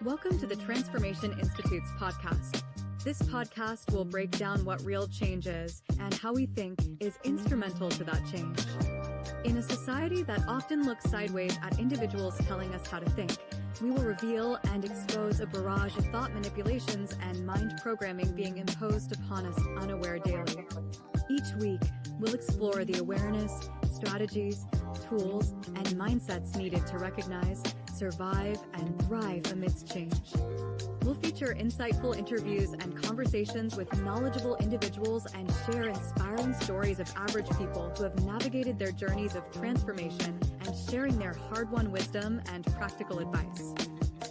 Welcome to the Transformation Institute's podcast. This podcast will break down what real change is and how we think is instrumental to that change. In a society that often looks sideways at individuals telling us how to think, we will reveal and expose a barrage of thought manipulations and mind programming being imposed upon us unaware daily. Each week, we'll explore the awareness, strategies, tools, and mindsets needed to recognize, survive, and thrive amidst change. We'll feature insightful interviews and conversations with knowledgeable individuals and share inspiring stories of average people who have navigated their journeys of transformation and sharing their hard-won wisdom and practical advice.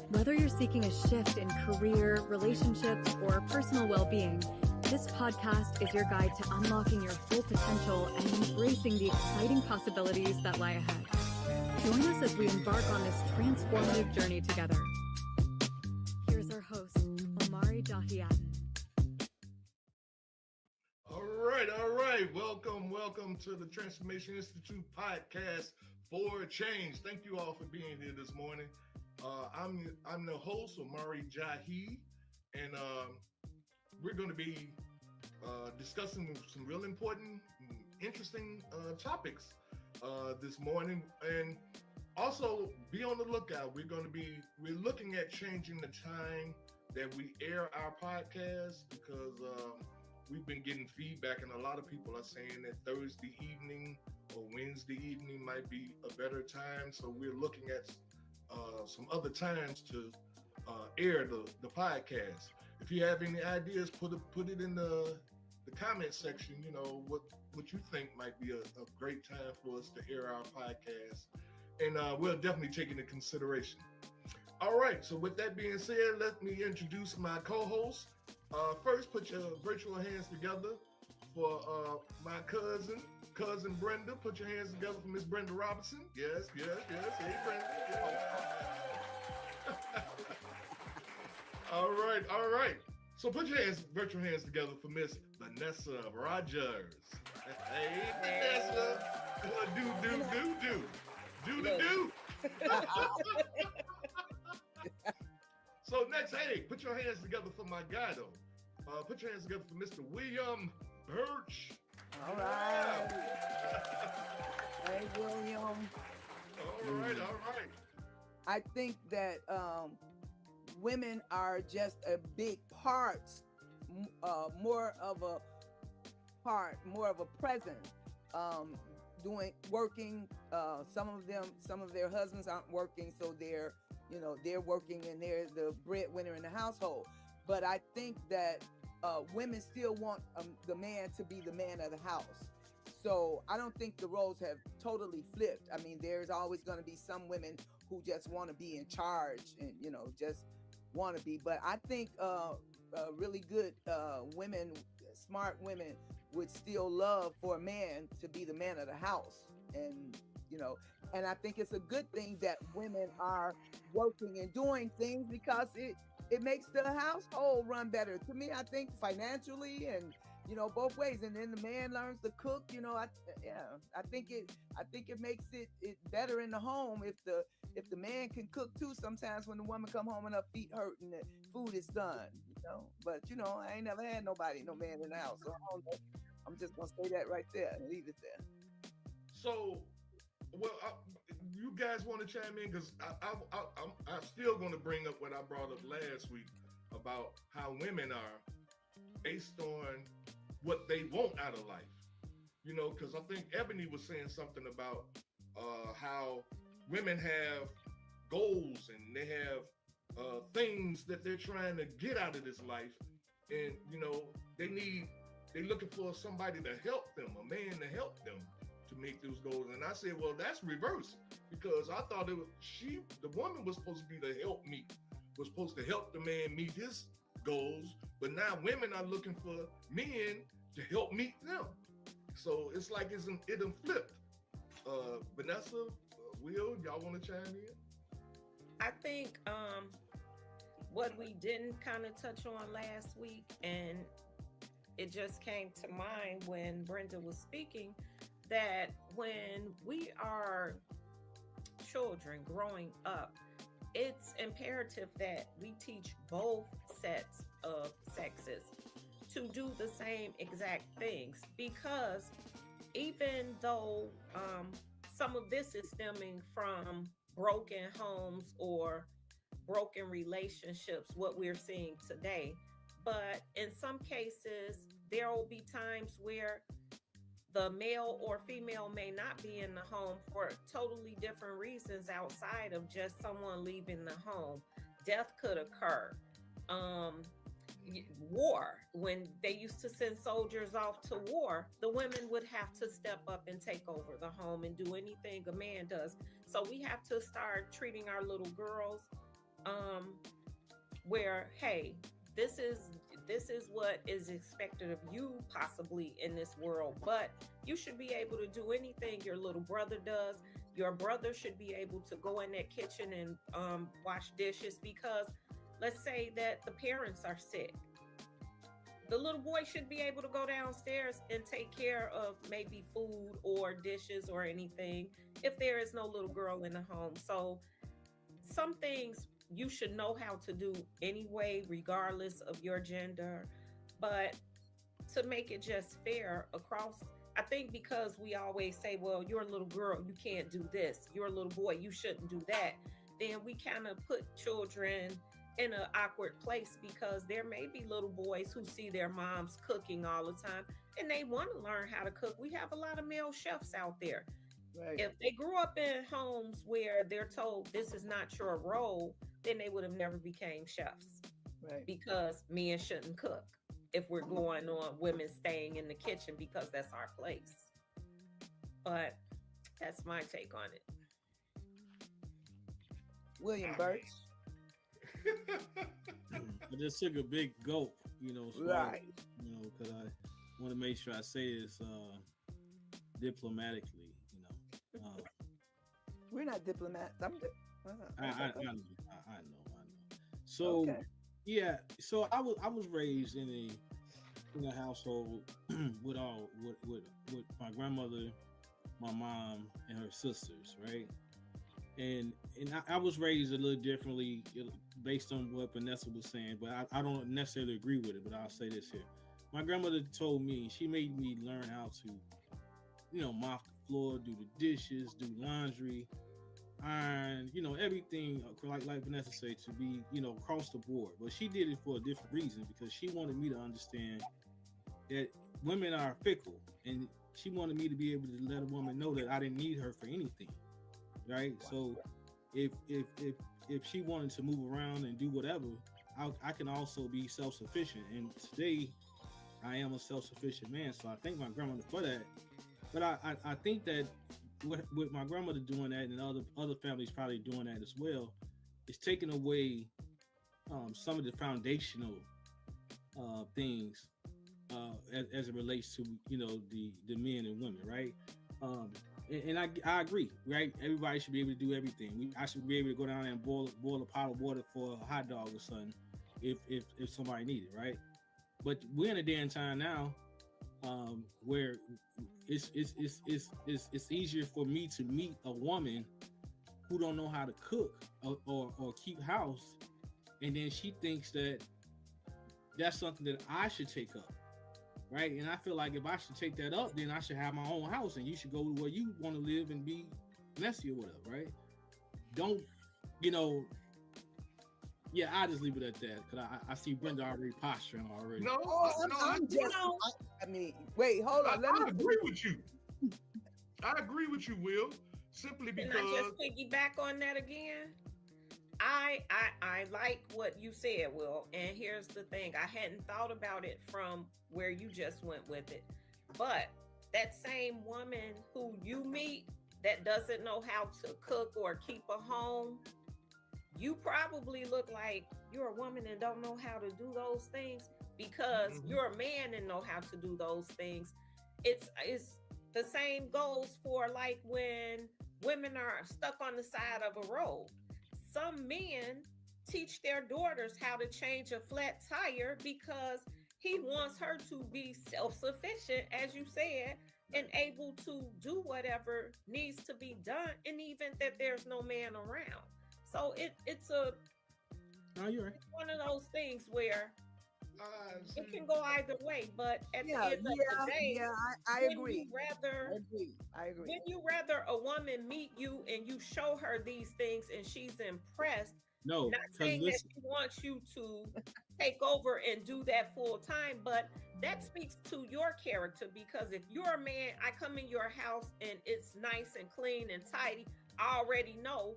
Whether you're seeking a shift in career, relationships, or personal well-being, this podcast is your guide to unlocking your full potential and embracing the exciting possibilities that lie ahead. Join us as we embark on this transformative journey together. Here's our host, Omari, Jahi. All right. Welcome to the Transformation Institute podcast for change. Thank you all for being here this morning. I'm the host, Omari, Jahi, and we're going to be discussing some real important, interesting topics this morning, and also be on the lookout. We're looking at changing the time that we air our podcast because we've been getting feedback, and a lot of people are saying that Thursday evening or Wednesday evening might be a better time. So we're looking at some other times to air the podcast. If you have any ideas, put it in the comment section. You know what you think might be a great time for us to air our podcast, and we'll definitely take it into consideration. All right, so with that being said, let me introduce my co-host. First, put your virtual hands together for my cousin Brenda. Put your hands together for Miss Brenda Robinson. Yes. Hey, Brenda. All right. So put your virtual hands together for Miss Vanessa Rogers. Hey, Vanessa. Do. So next, hey, put your hands together for my guy, though. Put your hands together for Mr. William Birch. All right. Hey, William. All right. I think that women are just a big part, more of a presence, working. Some of their husbands aren't working, so they're working and they're the breadwinner in the household. But I think that women still want the man to be the man of the house. So I don't think the roles have totally flipped. I mean, there's always going to be some women who just want to be in charge and, just want to be. But I think really good women, smart women, would still love for a man to be the man of the house. And I think it's a good thing that women are working and doing things because it makes the household run better. To me, I think financially and both ways. And then the man learns to cook. I think it makes it better in the home if the man can cook too. Sometimes when the woman come home and her feet hurt and the food is done. But I ain't never had no man in the house. So I'm just gonna say that right there and leave it there. So, you guys want to chime in? Because I'm still going to bring up what I brought up last week about how women are based on what they want out of life. Because I think Ebony was saying something about how women have goals and they have things that they're trying to get out of this life. And, they're looking for somebody to help them, a man to help them to make those goals. And I said, well, that's reverse, because I thought the woman was supposed to be the help me, was supposed to help the man meet his goals. But now women are looking for men to help meet them. So it's like it done flipped. Vanessa, Will, y'all want to chime in? I think what we didn't kind of touch on last week, and it just came to mind when Brenda was speaking, that when we are children growing up, it's imperative that we teach both sets of sexes to do the same exact things, because even though some of this is stemming from broken homes or broken relationships, what we're seeing today, but in some cases, there will be times where the male or female may not be in the home for totally different reasons outside of just someone leaving the home. Death could occur. Um, War, when they used to send soldiers off to war, the women would have to step up and take over the home and do anything a man does. So we have to start treating our little girls um, where, hey, this is this is what is expected of you possibly in this world, but you should be able to do anything your little brother does. Your brother should be able to go in that kitchen and wash dishes, because let's say that the parents are sick. The little boy should be able to go downstairs and take care of maybe food or dishes or anything if there is no little girl in the home. So some things you should know how to do anyway, regardless of your gender. But to make it just fair across, I think because we always say, well, you're a little girl, you can't do this. You're a little boy, you shouldn't do that. Then we kind of put children in an awkward place, because there may be little boys who see their moms cooking all the time and they want to learn how to cook. We have a lot of male chefs out there. Right. If they grew up in homes where they're told this is not your role, then they would have never became chefs, Right. because men shouldn't cook if we're going on women staying in the kitchen because that's our place. But that's my take on it. William Birch. I just took a big gulp, so Right. because I want to make sure I say this diplomatically, We're not diplomats. I know. So Okay. yeah, so I was raised in a household with my grandmother, my mom, and her sisters, right? And I was raised a little differently based on what Vanessa was saying, but I don't necessarily agree with it. But I'll say this here: my grandmother told me, she made me learn how to, mop the floor, do the dishes, do laundry, iron, everything. Like Vanessa said, to be, across the board. But she did it for a different reason, because she wanted me to understand that women are fickle, and she wanted me to be able to let a woman know that I didn't need her for anything. Right. So if she wanted to move around and do whatever, I can also be self-sufficient. And today I am a self-sufficient man. So I thank my grandmother for that. But I think that with my grandmother doing that, and other families probably doing that as well, it's taking away some of the foundational things as it relates to the men and women, right? And I agree, right? Everybody should be able to do everything. I should be able to go down there and boil a pot of water for a hot dog or something if somebody needs it, right? But we're in a day and time now where it's easier for me to meet a woman who don't know how to cook or keep house, and then she thinks that that's something that I should take up. Right. And I feel like if I should take that up, then I should have my own house, and you should go where you want to live and be messy or whatever. Right. Don't, yeah, I'll just leave it at that, because I see Brenda already posturing already. No, I'm just. I mean, wait, hold on. I agree with you. I agree with you, Will. Simply Can because I just piggyback on that again? I like what you said, Will. And here's the thing. I hadn't thought about it from where you just went with it. But that same woman who you meet that doesn't know how to cook or keep a home, you probably look like you're a woman and don't know how to do those things, because you're a man and know how to do those things. It's the same goes for like when women are stuck on the side of a road. Some men teach their daughters how to change a flat tire because he wants her to be self-sufficient, as you said, and able to do whatever needs to be done, and even that there's no man around. So it's No, you're right. one of those things where See, it can go either way. But at the Yeah, end of the day, I when agree. I agree. when you rather a woman meet you and you show her these things and she's impressed, No, not because saying that listen, she wants you to take over and do that full time, but that speaks to your character. Because if you're a man, I come in your house and it's nice and clean and tidy, I already know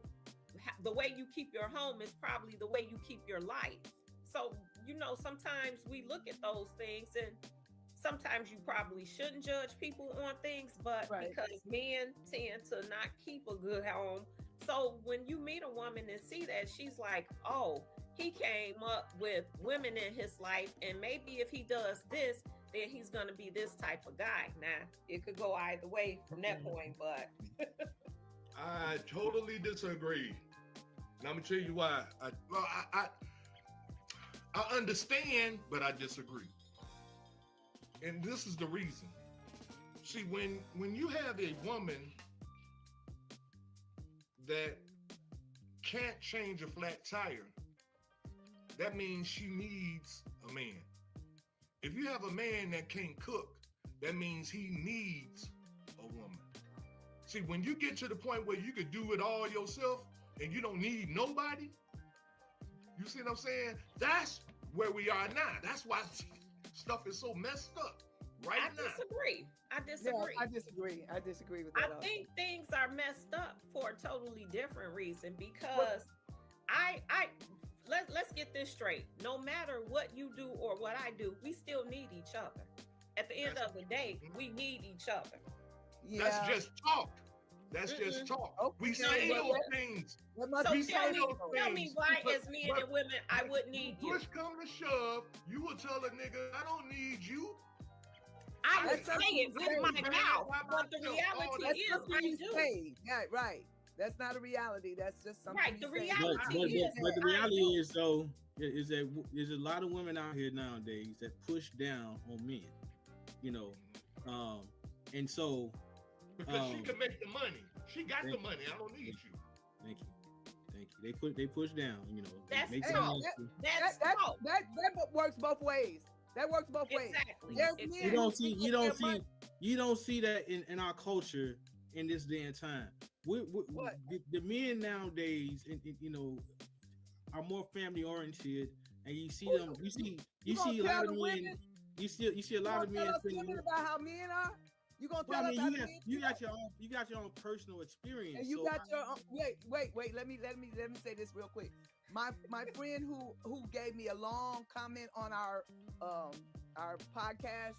the way you keep your home is probably the way you keep your life. So, sometimes we look at those things, and sometimes you probably shouldn't judge people on things, but Right. because men tend to not keep a good home. So when you meet a woman and see that, she's like, oh, he came up with women in his life, and maybe if he does this, then he's going to be this type of guy. Now, it could go either way from that point, but I totally disagree. And I'm gonna tell you why. I understand, but I disagree. And this is the reason. See, when you have a woman that can't change a flat tire, that means she needs a man. If you have a man that can't cook, that means he needs a woman. See, when you get to the point where you could do it all yourself and you don't need nobody, you see what I'm saying? That's where we are now. That's why stuff is so messed up right I now. disagree. I Yeah, disagree. I disagree with that. I think things are messed up for a totally different reason, because let's get this straight. No matter what you do or what I do, we still need each other. At the end of the day, we need each other. Yeah. That's just talk. That's just talk. Okay. We say Yeah, those things. That must So be tell me, personal. tell me why, as men But- and women, I would need you. Push come to shove, you will tell a nigga, I don't need you. I would That's say something it you with say, my man. mouth, Why but the not? reality That's is something I you do. say. Yeah, right. That's not a reality. That's just something Right, you the say. reality but the I reality do. is though is that there's a lot of women out here nowadays that push down on men, and so Because she can make the money. She got the Thank money. I don't need you. thank you. They push down, That's make Hey, them that- nasty. That's that talk. works both ways. That works both ways. Exactly. There's Exactly. men You who don't see think you that don't their see you don't see that in our culture in this day and time. What? The men nowadays, are more family oriented, and you see them. You gonna see a tell lot of the men. women? You see a You lot gonna of tell men. us women about how men are? You gonna tell Well, I us mean, how you the got, men you feel? got your own personal experience. And you so got your own, wait. Let me say this real quick. My friend who gave me a long comment on our podcast,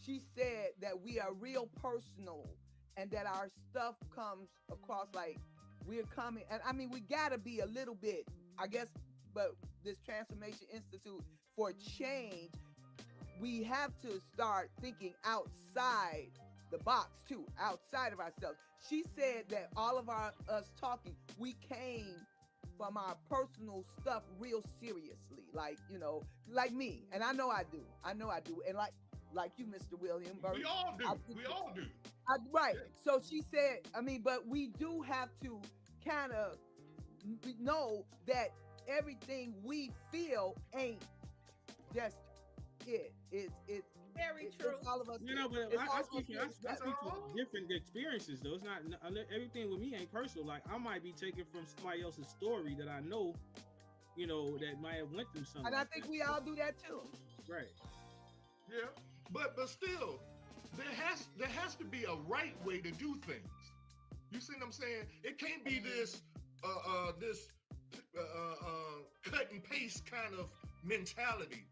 she said that we are real personal and that our stuff comes across like we're coming. And I mean, we gotta be a little bit, I guess, but this Transformation Institute for change, we have to start thinking outside the box too, outside of ourselves. She said that all of us talking, we came from our personal stuff real seriously, like like me, and I know I do, and like you, Mr. William. We all do. We all do. Right. So she said, I mean, but we do have to kind of know that everything we feel ain't just it. It's Very true. It's all of us. But It's I all speak of us. to different experiences though. It's not everything with me ain't personal. Like I might be taken from somebody else's story that I know, that might have went through something. And I like think that. we all do that too. Right. Yeah. But still, there has to be a right way to do things. You see what I'm saying? It can't be this cut and paste kind of mentality.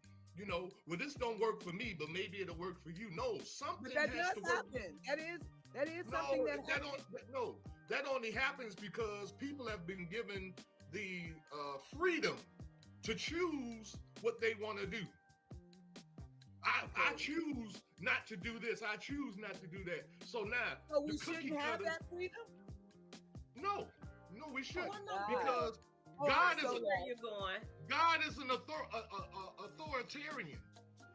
Well, this don't work for me, but maybe it'll work for you. No, something But that has to does work. happen. That is something that happens. That only happens because people have been given the freedom to choose what they want to do. I choose not to do this. I choose not to do that. So now, So we the cookie shouldn't have cutters- that freedom. No, we shouldn't, no, because Oh, God so is Where you going? God is an authoritarian.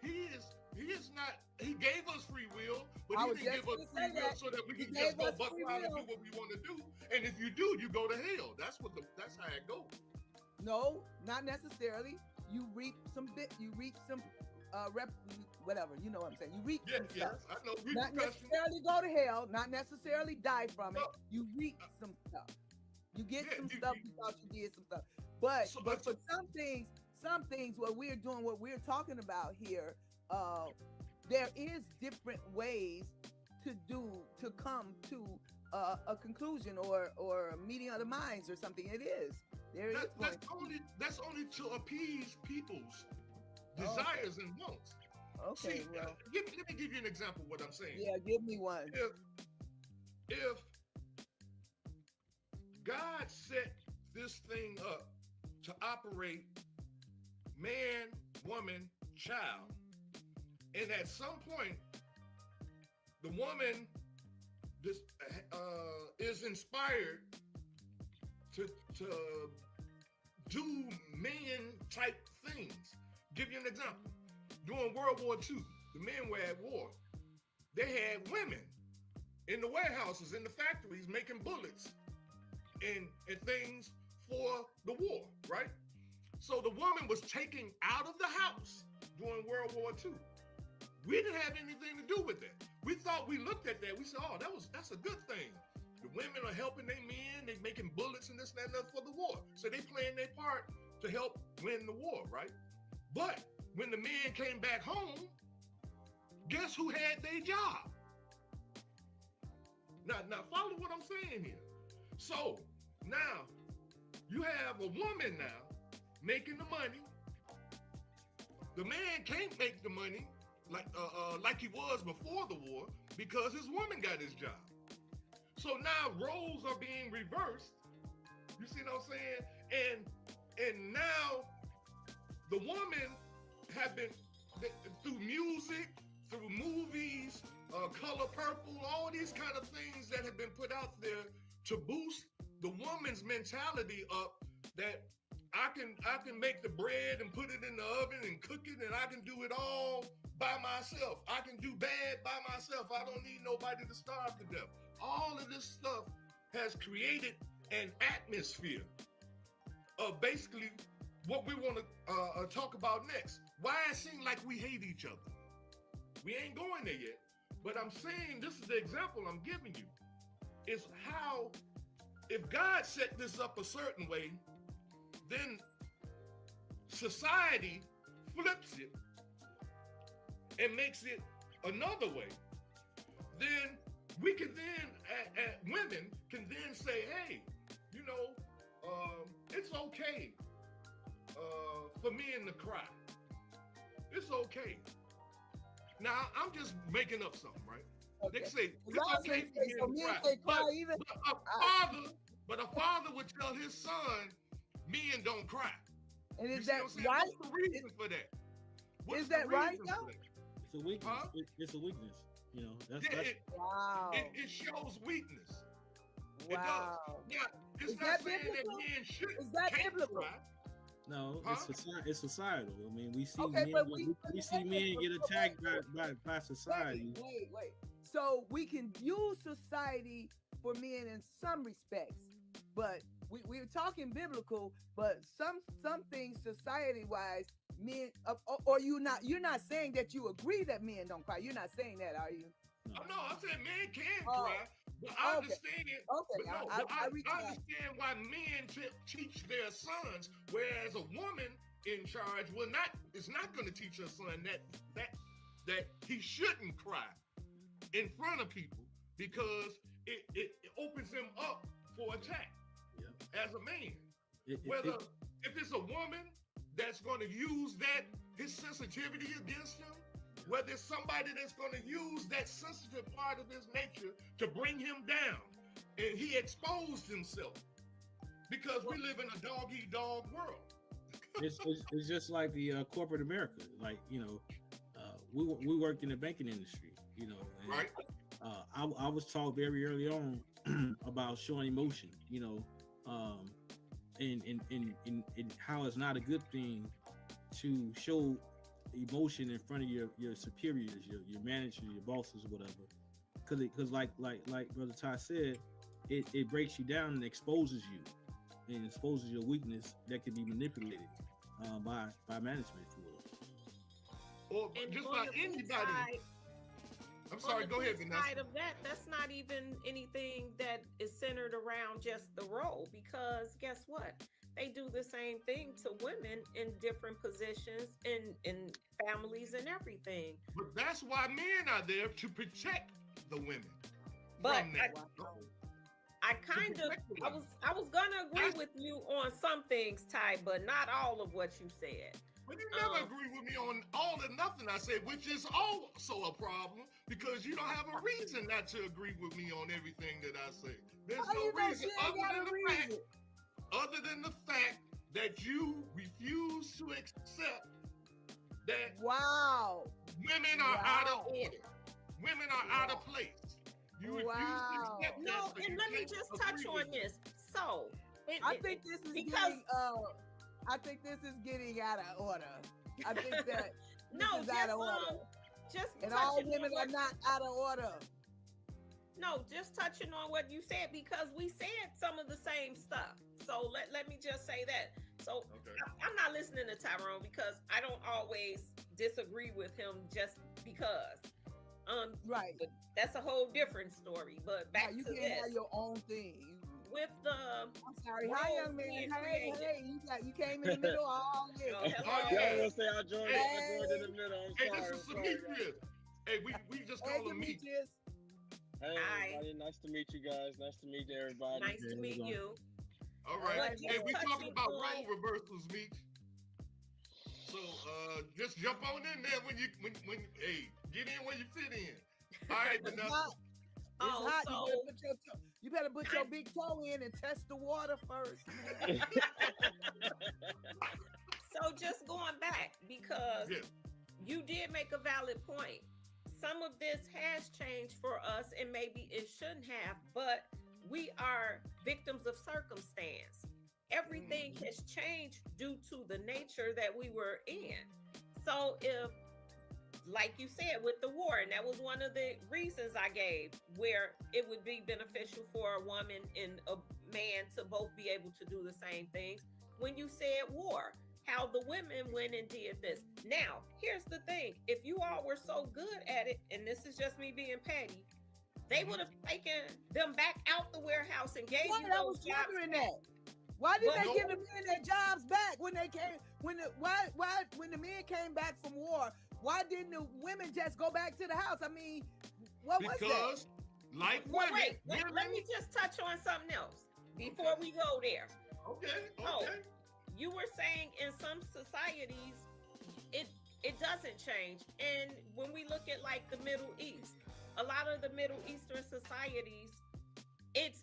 He is not He gave us free will, but I he was didn't just give us gonna free say will that. so that we He can just gave go us buck free wild and will. do what we want to do. And if you do, you go to hell. That's how it goes. No, not necessarily. You reap some whatever. You know what I'm saying. You reap Yes, some yes, stuff. I know Not repercussions. necessarily go to hell. Not necessarily die from it. No. You reap some stuff. You get Yeah, some you- stuff you- because you did some stuff. But So- but for some things, what we're doing, what we're talking about here, there is different ways to come to a conclusion or a meeting of the minds or something. It is. There is That's only to appease people's desires and wants. Okay, See, well, let me give you an example of what I'm saying. yeah, give me one. If God set this thing up to operate man, woman, child, and at some point, the woman is inspired to do man type things. Give you an example. During World War II, the men were at war. They had women in the warehouses, in the factories, making bullets and things for the war, right? So the woman was taken out of the house during World War II. We didn't have anything to do with that. We thought, we looked at that, we said, oh, that's a good thing. The women are helping their men, they making bullets and this, that, and that for the war. So they playing their part to help win the war, right? But when the men came back home, guess who had their job? Now follow what I'm saying here. So now you have a woman now making the money. The man can't make the money like he was before the war because his woman got his job. So now roles are being reversed. You see what I'm saying? And now the woman have been, through music, through movies, Color Purple, all these kind of things that have been put out there to boost the woman's mentality up, that I can make the bread and put it in the oven and cook it, and I can do it all by myself. I can do bad by myself. I don't need nobody to starve to death. All of this stuff has created an atmosphere of basically what we want to talk about next. Why it seems like we hate each other. We ain't going there yet, but I'm saying this is the example I'm giving you. Is how, if God set this up a certain way, then society flips it and makes it another way. Then we can then, women can then say, hey, you know, it's okay for men to cry. It's okay. Now, I'm just making up something, right? Okay. They say, Well, it's okay for men to cry. But a father would tell his son, men don't cry. And You is see that what I'm saying? right? What's the reason for that? What's Is the that right, reason though? for that? It's a weakness. Huh? It's a weakness. You know, that's Wow. It shows weakness. Wow. It does. Now, it's Is not that saying biblical? that men Is that can't biblical? cry. no, Huh? it's societal. I mean, we see Okay, men but we see men get attacked by society. Wait. So we can use society for men in some respects, but we're talking biblical. But some things society-wise, men, or you're not saying that you agree that men don't cry. You're not saying that, are you? No, I'm saying men can Oh, cry, but I okay. understand. Okay, But no, I I retract. understand why men teach their sons, whereas a woman in charge is not going to teach her son that he shouldn't cry in front of people, because it opens him up for attack. Yeah. As a man. It- If it's a woman that's going to use his sensitivity against him, whether it's somebody that's going to use that sensitive part of his nature to bring him down, and he exposed himself, because we live in a dog-eat-dog world. it's just like the corporate America. Like, you know, we worked in the banking industry. You know, and, Right. I was taught very early on about showing emotion. You know, and how it's not a good thing to show emotion in front of your superiors, your manager, your bosses, or whatever. Because like Brother Ty said, it breaks you down and exposes you, and exposes your weakness that can be manipulated by management, if you will. Or And just on by the flip anybody. side, I'm sorry, go ahead, flip Vanessa. side of that's not even anything that is centered around just the role, because guess what? They do the same thing to women in different positions in families and everything. But that's why men are there to protect the women. But from that. I kind of I was gonna agree with you on some things, Ty, but not all of what you said. But you never agree with me on all or nothing I said, which is also a problem because you don't have a reason not to agree with me on everything that I say. There's no reason other than the fact that you refuse to accept that women are out of order. Women are out of place. You refuse to accept that. No, and let me just touch on this. So, I think this is getting out of order. I think that is out of order. And all women are not out of order. No, just touching on what you said, because we said some of the same stuff. So let me just say that. So I'm not listening to Tyrone because I don't always disagree with him just because. Right. But that's a whole different story. But back you to can't this. have your own thing. With the I'm sorry, hi young man. Hey, you came in the middle all this. Yeah, I was gonna say I joined in the middle. I'm sorry. This is Demetrius. Hey, we just call him Demetrius. Hey everybody, nice to meet you guys. Nice to meet everybody. Nice to meet you. All right. Hey, we talking about role reversals, Meech. So just jump on in there when hey, get in where you fit in. All right, Vanessa. It's hot. You better put your big toe in and test the water first. So just going back, because you did make a valid point. Some of this has changed for us, and maybe it shouldn't have, but we are victims of circumstance. Everything has changed due to the nature that we were in. So if, like you said, with the war, and that was one of the reasons I gave, where it would be beneficial for a woman and a man to both be able to do the same things. When you said war, how the women went and did this. Now, here's the thing. If you all were so good at it, and this is just me being petty, they would have taken them back out the warehouse and gave you those jobs. Why did they give the men their jobs back when they came? When the men came back from war? Why didn't the women just go back to the house? I mean, what was that? Because, like women, let me just touch on something else before we go there. Okay. So, you were saying in some societies, it doesn't change. And when we look at like the Middle East, a lot of the Middle Eastern societies, it's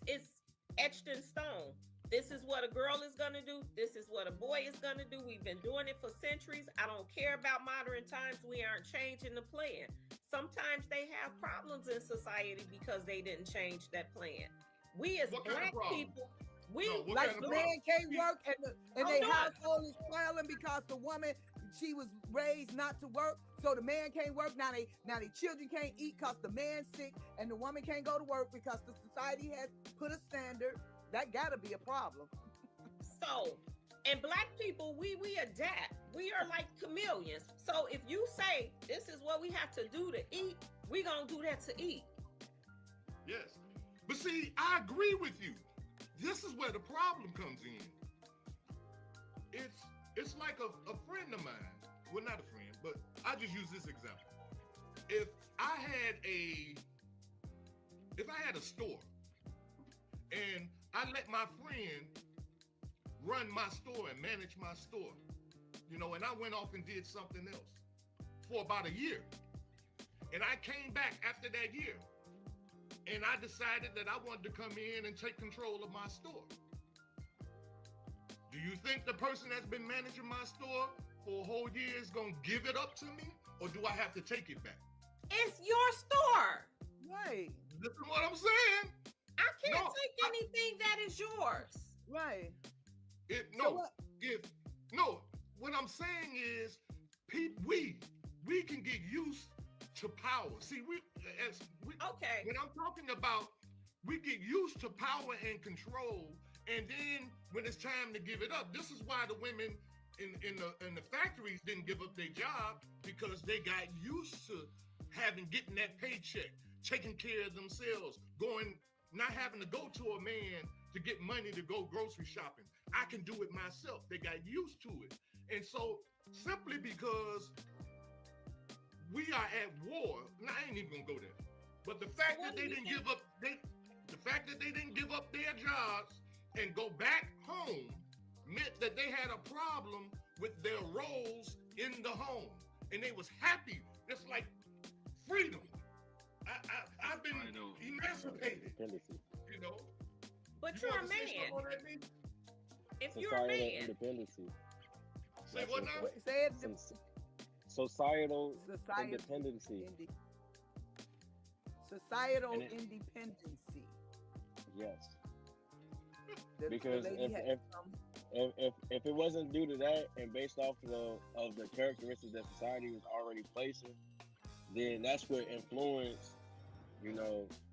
etched in stone. This is what a girl is going to do. This is what a boy is going to do. We've been doing it for centuries. I don't care about modern times. We aren't changing the plan. Sometimes they have problems in society because they didn't change that plan. We as Black people, like the man can't work and their household is failing because the woman, she was raised not to work. So the man can't work. Now they children can't eat because the man's sick, and the woman can't go to work because the society has put a standard. That gotta be a problem. So, and Black people, we adapt. We are like chameleons. So if you say this is what we have to do to eat, we gonna do that to eat. Yes, but see, I agree with you. This is where the problem comes in. It's like a friend of mine. Well, not a friend, but I just use this example. If I had a store and I let my friend run my store and manage my store, and I went off and did something else for about a year. And I came back after that year and I decided that I wanted to come in and take control of my store. Do you think the person that's been managing my store for a whole year is going to give it up to me, or do I have to take it back? It's your store. Right. This is what I'm saying. I can't take anything that is yours. Right. What I'm saying is we can get used to power. See, Okay. when I'm talking about, we get used to power and control, and then when it's time to give it up, this is why the women in the factories didn't give up their job, because they got used to getting that paycheck, taking care of themselves, not having to go to a man to get money to go grocery shopping. I can do it myself. They got used to it. And so simply because we are at war, I ain't even gonna go there. But the fact that they didn't give up their jobs and go back home meant that they had a problem with their roles in the home, and they was happy. It's like freedom. I've been emancipated, you know. But you're a man. If you're a Societal man, independency. Say what now? Say it. Societal independency. Societal And independency. Yes. The Because lady had if it wasn't due to that and based off of the characteristics that society was already placing, then that's what influenced,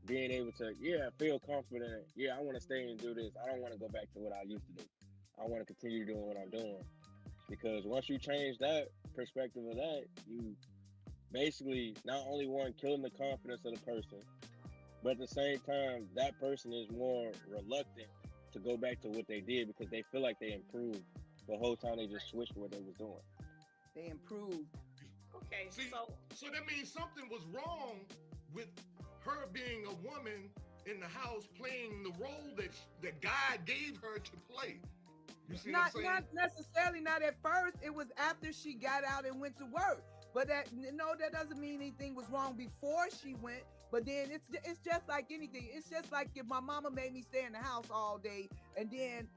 being able to, feel confident. Yeah, I want to stay and do this. I don't want to go back to what I used to do. I want to continue doing what I'm doing. Because once you change that perspective of that, you basically not only killing the confidence of the person, but at the same time, that person is more reluctant to go back to what they did because they feel like they improved the whole time they just switched what they was doing. they improved. okay, See, so so that means something was wrong with her being a woman in the house playing the role that God gave her to play. You see Not what I'm saying? necessarily not at first. It was after she got out and went to work. But that doesn't mean anything was wrong before she went. But then it's just like anything. It's just like if my mama made me stay in the house all day, and then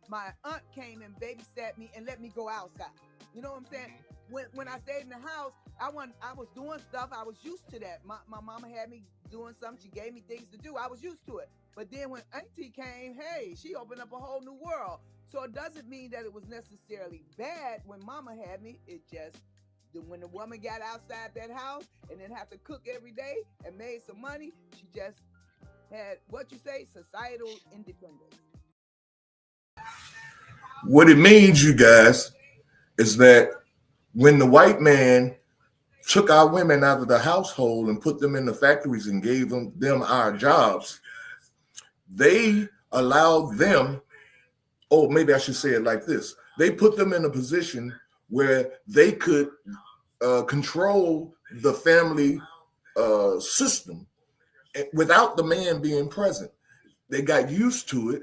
my aunt came and babysat me and let me go outside. You know what I'm saying? When I stayed in the house, I was doing stuff. I was used to that. My mama had me doing something. She gave me things to do. I was used to it. But then when Auntie came, hey, she opened up a whole new world. So it doesn't mean that it was necessarily bad when mama had me. It just, when the woman got outside that house and then have to cook every day and made some money, she just had, societal independence. What it means, you guys, is that when the white man took our women out of the household and put them in the factories and gave them our jobs, they allowed them, or maybe I should say it like this, they put them in a position where they could control the family system without the man being present. They got used to it.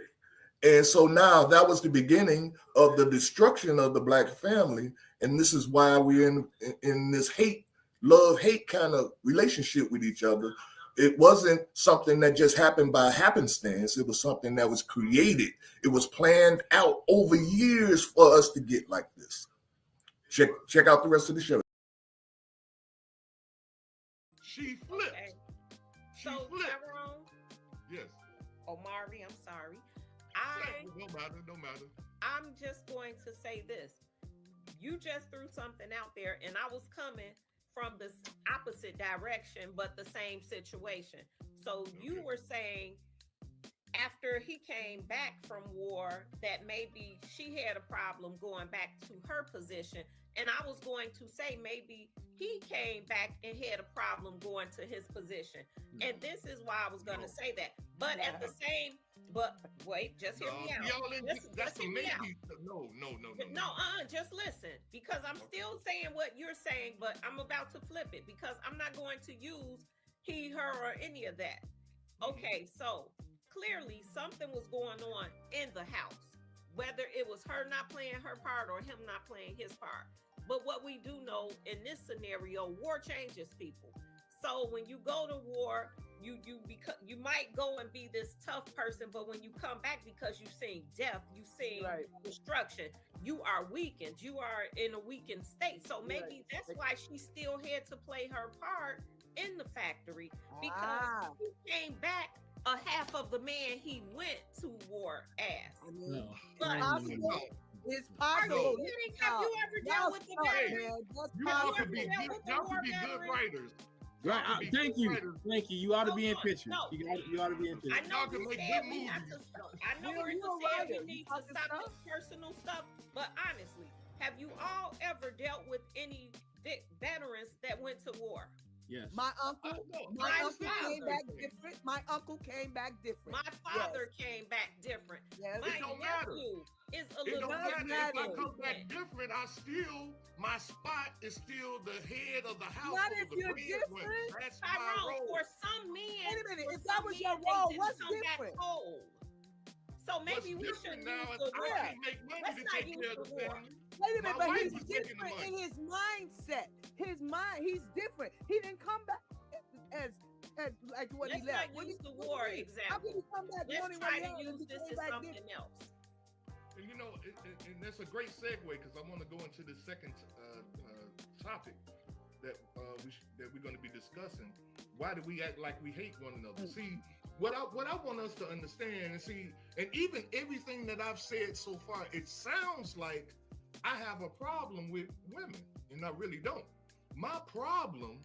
And so now that was the beginning of the destruction of the Black family. And this is why we're in this love-hate kind of relationship with each other. It wasn't something that just happened by happenstance. It was something that was created. It was planned out over years for us to get like this. Check out the rest of the show. She flipped. okay. So Tyrone, Yes. Omari, I'm sorry. No matter. I'm just going to say this. You just threw something out there, and I was coming from the opposite direction, but the same situation. So you were saying after he came back from war that maybe she had a problem going back to her position. And I was going to say maybe he came back and had a problem going to his position. And this is why I was going to say that. But at the same, wait, just hear me out. That's a maybe. No. Just listen, because I'm still saying what you're saying, but I'm about to flip it because I'm not going to use he, her, or any of that. Okay, so clearly something was going on in the house, whether it was her not playing her part or him not playing his part. But what we do know in this scenario, war changes people. So when you go to war, you might go and be this tough person, but when you come back, because you've seen death, you've seen destruction, you are weakened. You are in a weakened state. So maybe that's why she still had to play her part in the factory, because he came back a half of the man he went to war as. No. Possible. It's Are possible. you kidding? Have you ever dealt with the Hey, veterans? That's You all possible. could be Y'all good, with the y'all war could be good veterans? writers. Right. Y'all could be Thank good you. writers. Thank you. You ought to be in Hold on. pictures. No. You ought to be in I pictures. know Y'all can you make said good we have movies. to stop. I know Will, Rita you're a said writer. we You need to talking stop stuff? this personal stuff, but honestly, have you all ever dealt with any veterans that went to war? Yes. My uncle, No, my my uncle came father. back different. My uncle came back different. My father came back different. Yes. My It don't matter. nephew is a It little don't does matter. If I matter. come back different, my spot is still the head of the household. Not if the you're breadwinner. different. That's my Tyrone, role. for some men, Wait a minute, for if that some was your men, they role, didn't what's come back different? whole. So maybe we What's should different now use is the I war. can't make money Let's to not take use care of the the war. family. Wait a minute, My but wife he's was making the different money. in his mindset. His mind, he's different. He didn't come back as like what Let's he not left. use the What do you war mean? How example. can he come back Let's wanting try what he to else use and he this came as back something different? else. And and that's a great segue because I want to go into the second topic that we're going to be discussing. Why do we act like we hate one another? See, what I want us to understand and see, and even everything that I've said so far, it sounds like I have a problem with women, and I really don't. My problem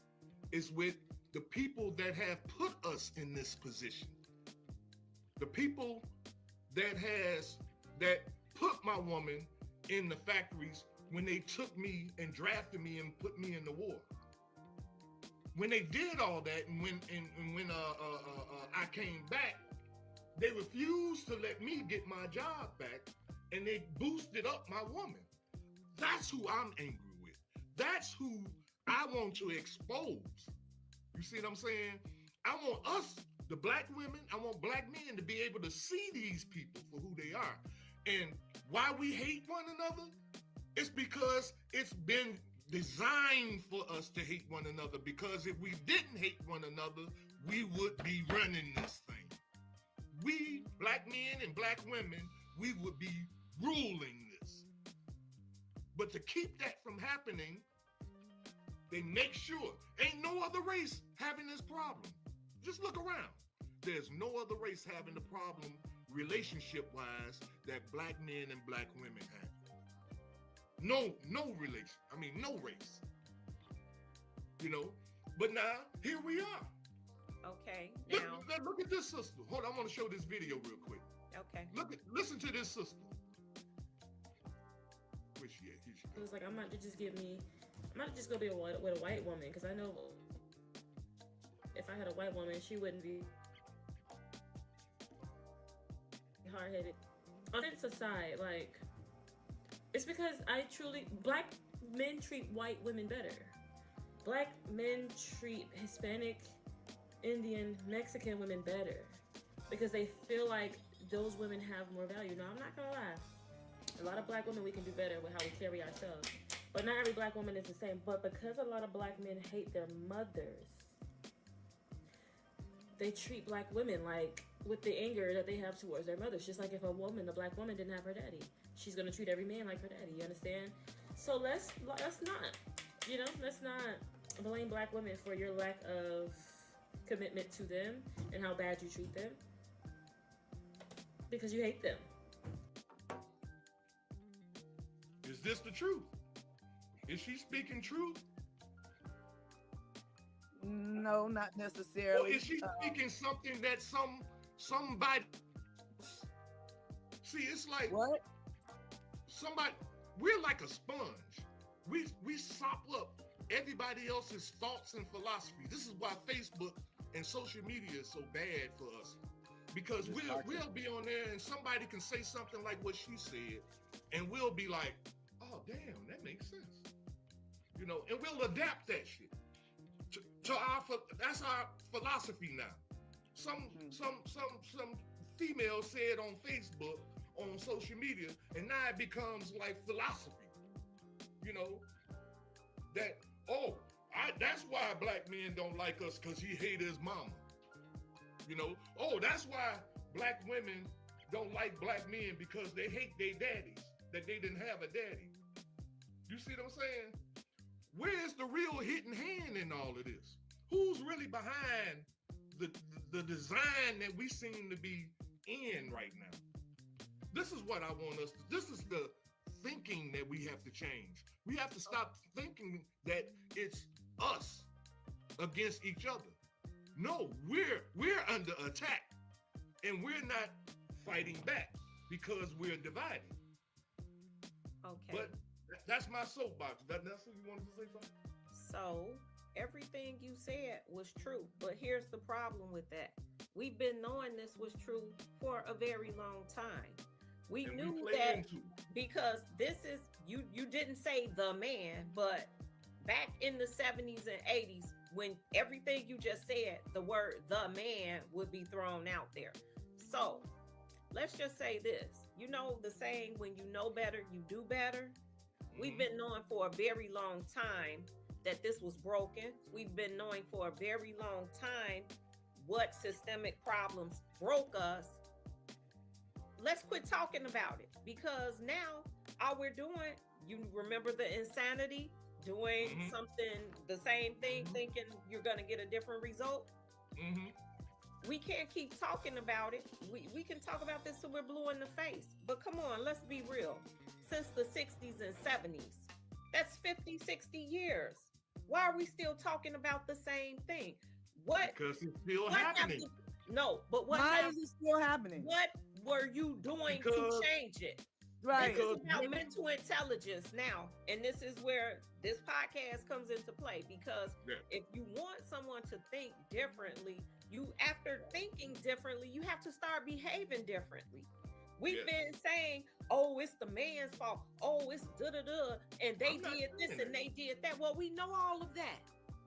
is with the people that have put us in this position. The people that put my woman in the factories when they took me and drafted me and put me in the war. When they did all that, and when I came back, they refused to let me get my job back, and they boosted up my woman. That's who I'm angry with. That's who I want to expose. You see what I'm saying? I want us, the black women, I want black men to be able to see these people for who they are. And why we hate one another? It's because it's been designed for us to hate one another. Because if we didn't hate one another, we would be running this thing. We, black men and black women, we would be ruling this. But to keep that from happening, they make sure ain't no other race having this problem. Just look around. There's no other race having the problem relationship-wise that black men and black women have. No relation. I mean, no race. You know? But now, here we are. Okay, now. Look at this sister. Hold on, I want to show this video real quick. Okay. Listen to this sister. Where's she at? Here she It goes. was like, I might just go be with a white woman, because I know if I had a white woman, she wouldn't be hard-headed. On its aside, like, it's because black men treat white women better. Black men treat Hispanic, Indian, Mexican women better because they feel like those women have more value. Now, I'm not gonna lie. A lot of black women, we can do better with how we carry ourselves. But not every black woman is the same. But because a lot of black men hate their mothers, they treat black women like with the anger that they have towards their mothers. Just like if a black woman didn't have her daddy, she's gonna treat every man like her daddy. You understand? So let's not blame black women for your lack of commitment to them and how bad you treat them because you hate them. Is this the truth? Is she speaking truth? No, not Or necessarily. is she speaking something that somebody? See, it's like What? we're like a sponge. We sop up everybody else's thoughts and philosophy. This is why Facebook and social media is so bad for us. Because we'll be on there and somebody can say something like what she said, and we'll be like, oh damn, that makes sense. You know, and we'll adapt that shit to that's our philosophy now. Some female said on Facebook, on social media, and now it becomes like philosophy. You know, that's why black men don't like us, because he hate his mama. You know, that's why black women don't like black men, because they hate their daddies, that they didn't have a daddy. You see what I'm saying? Where's the real hidden hand in all of this? Who's really behind the design that we seem to be in right now? This is what I want us to, this is the thinking that we have to change. We have to stop thinking that it's us against each other. No, we're under attack, and we're not fighting back because we're divided. Okay. But that's my soapbox. That's what you wanted to say something? So everything you said was true, but here's the problem with that. We've been knowing this was true for a very long time. We And knew play that into it. because this is you didn't say the man, but back in the 70s and 80s, when everything you just said, the word the man would be thrown out there. So let's just say this. You know the saying, when you know better, you do better. We've been knowing for a very long time that this was broken. We've been knowing for a very long time what systemic problems broke us. Let's quit talking about it, because now all we're doing, you remember the insanity, doing something, the same thing, thinking you're going to get a different result. We can't keep talking about it. We can talk about this till we're blue in the face. But come on, let's be real. Since the 60s and 70s, that's 50, 60 years. Why are we still talking about the same thing? What? Because it's still what happening. No, but what? Why is it still happening? What were you doing Because- to change it? Right. This is Because about women- mental intelligence now. And this is where this podcast comes into play, because Yeah. if you want someone to think differently, you, after thinking differently, you have to start behaving differently. We've Yes. been saying, oh, it's the man's fault. Oh, it's da-da-da. And they I'm not did this saying and that. they did that. Well, we know all of that.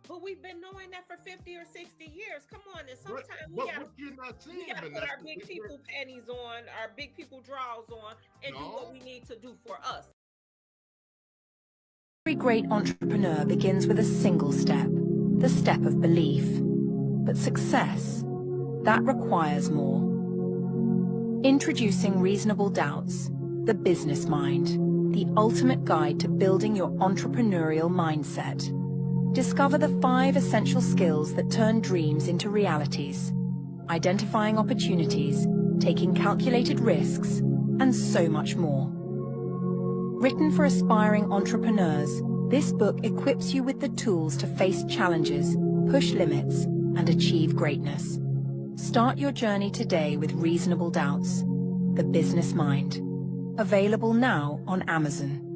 But we've been knowing that for 50 or 60 years. Come on, and sometimes But we gotta what you're not saying, we gotta put Vanessa, our big is people panties on, our big people drawers on, and do what No. we need to do for us. Every great entrepreneur begins with a single step, the step of belief. But success, that requires more. Introducing Reasonable Doubts, the business mind, the ultimate guide to building your entrepreneurial mindset. Discover the 5 essential skills that turn dreams into realities, identifying opportunities, taking calculated risks, and so much more. Written for aspiring entrepreneurs, this book equips you with the tools to face challenges, push limits, and achieve greatness. Start your journey today with Reasonable Doubts, the business mind. Available now on Amazon.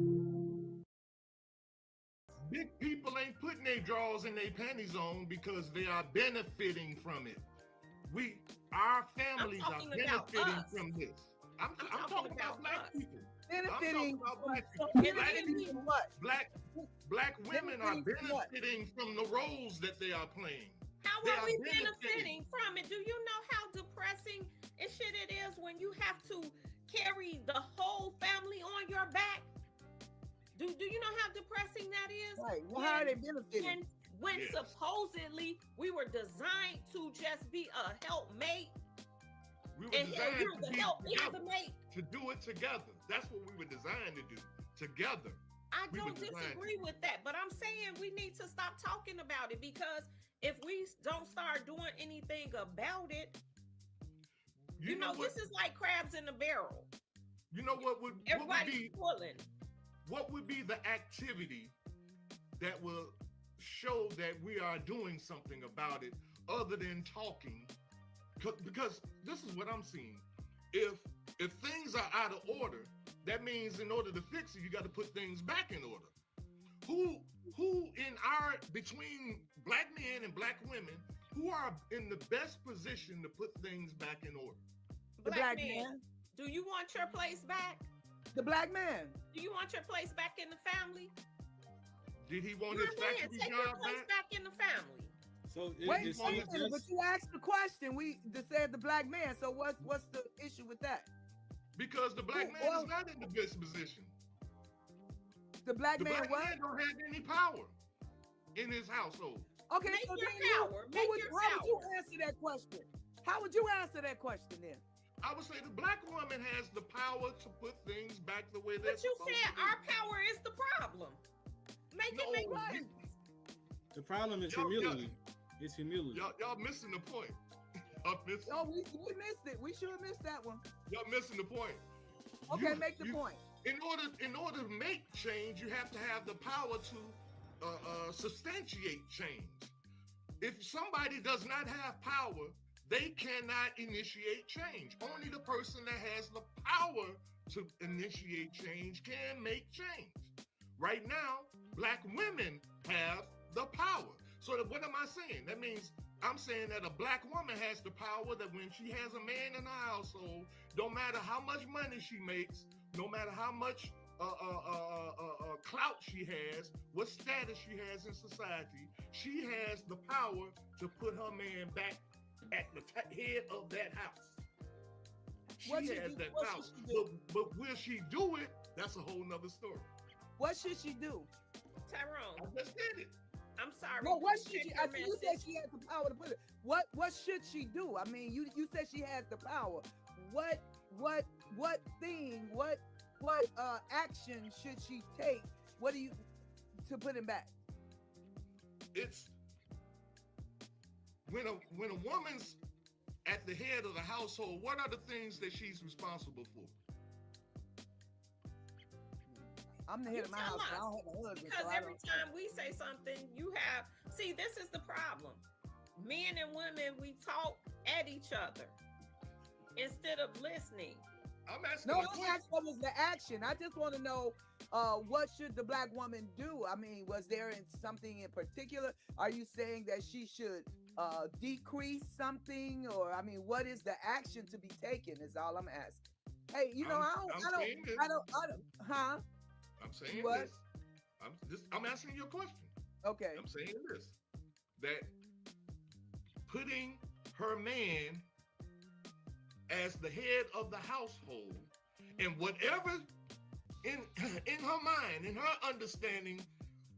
big people ain't putting their drawers and their panties on because they are benefiting from it. Our families are talking about benefiting us. from this. I'm talking about black us. people. Benefiting about black from people. benefiting from what? Black women are Benefiting from what? benefiting from the roles that they are playing. How They are are we benefiting. benefiting from it? Do you know how depressing and shit it is when you have to carry the whole family on your back? Do you know how depressing that is? Right. Well, how are they benefiting? When Yes. supposedly we were designed to just be a helpmate, We were and designed you're to the be help together, mate. to do it together. That's what we were designed to do, together. I We were don't designed disagree with that, but I'm saying we need to stop talking about it, because if we don't start doing anything about it, you know, what, this is like crabs in a barrel. you know what would Everybody's pulling. what would be the activity that will show that we are doing something about it other than talking? Because this is what I'm seeing. If things are out of order, that means in order to fix it, you got to put things back in order. Who between black men and black women, who are in the best position to put things back in order? The black man. Do you want your place back? The black man. Do you want your place back in the family? Did he want Your his man, factory take your job place back? back in the family. So Wait it's a minute, but you asked the question. We said the black man. So what's the issue with that? Because the black man Well- is not in the best position. The black The man black what? man don't have any power in his household. Okay, Make so your then you- power. who Make would- your how would you power. answer that question? How would you answer that question then? I would say the black woman has the power to put things back the way they're But you supposed said to be. our power is the problem. Make No, it make we- sense. the problem is Y'all- humility. It's humility. Y'all missing the point. Y'all missing, Oh, we missed it. We should have missed that one. y'all missing the point. Okay, You- make the you- point. in order to make change, you have to have the power to substantiate change. If somebody does not have power, they cannot initiate change. Only the person that has the power to initiate change can make change. Right now, Black women have the power. So what am I saying? That means I'm saying that a Black woman has the power that when she has a man in the household, no matter how much money she makes, no matter how much clout she has, what status she has in society, she has the power to put her man back at the head of that house. She has that power. But will she do it? That's a whole nother story. What should she do? Tyrone, I just did it. I'm sorry. Well, what should Check she? your I think you said message. she has the power to put it. What should she do? I mean, you said she has the power. What thing? What action should she take? What do you to put him back? It's when a woman's at the head of the household, what are the things that she's responsible for? I'm the head of my tell house. us. I don't have a husband. Because so I every don't- time we say something, you have. See, this is the problem. Men and women, we talk at each other instead of listening. I'm asking No, a I question. asked what was the action. I just want to know what should the Black woman do? I mean, was there something in particular? Are you saying that she should decrease something, or I mean, what is the action to be taken? Is all I'm asking. Hey, you know, I'm saying this. I don't. Huh? I'm saying What? this. I'm answering your question. Okay. I'm saying this, that putting her man as the head of the household, and whatever in her mind, in her understanding,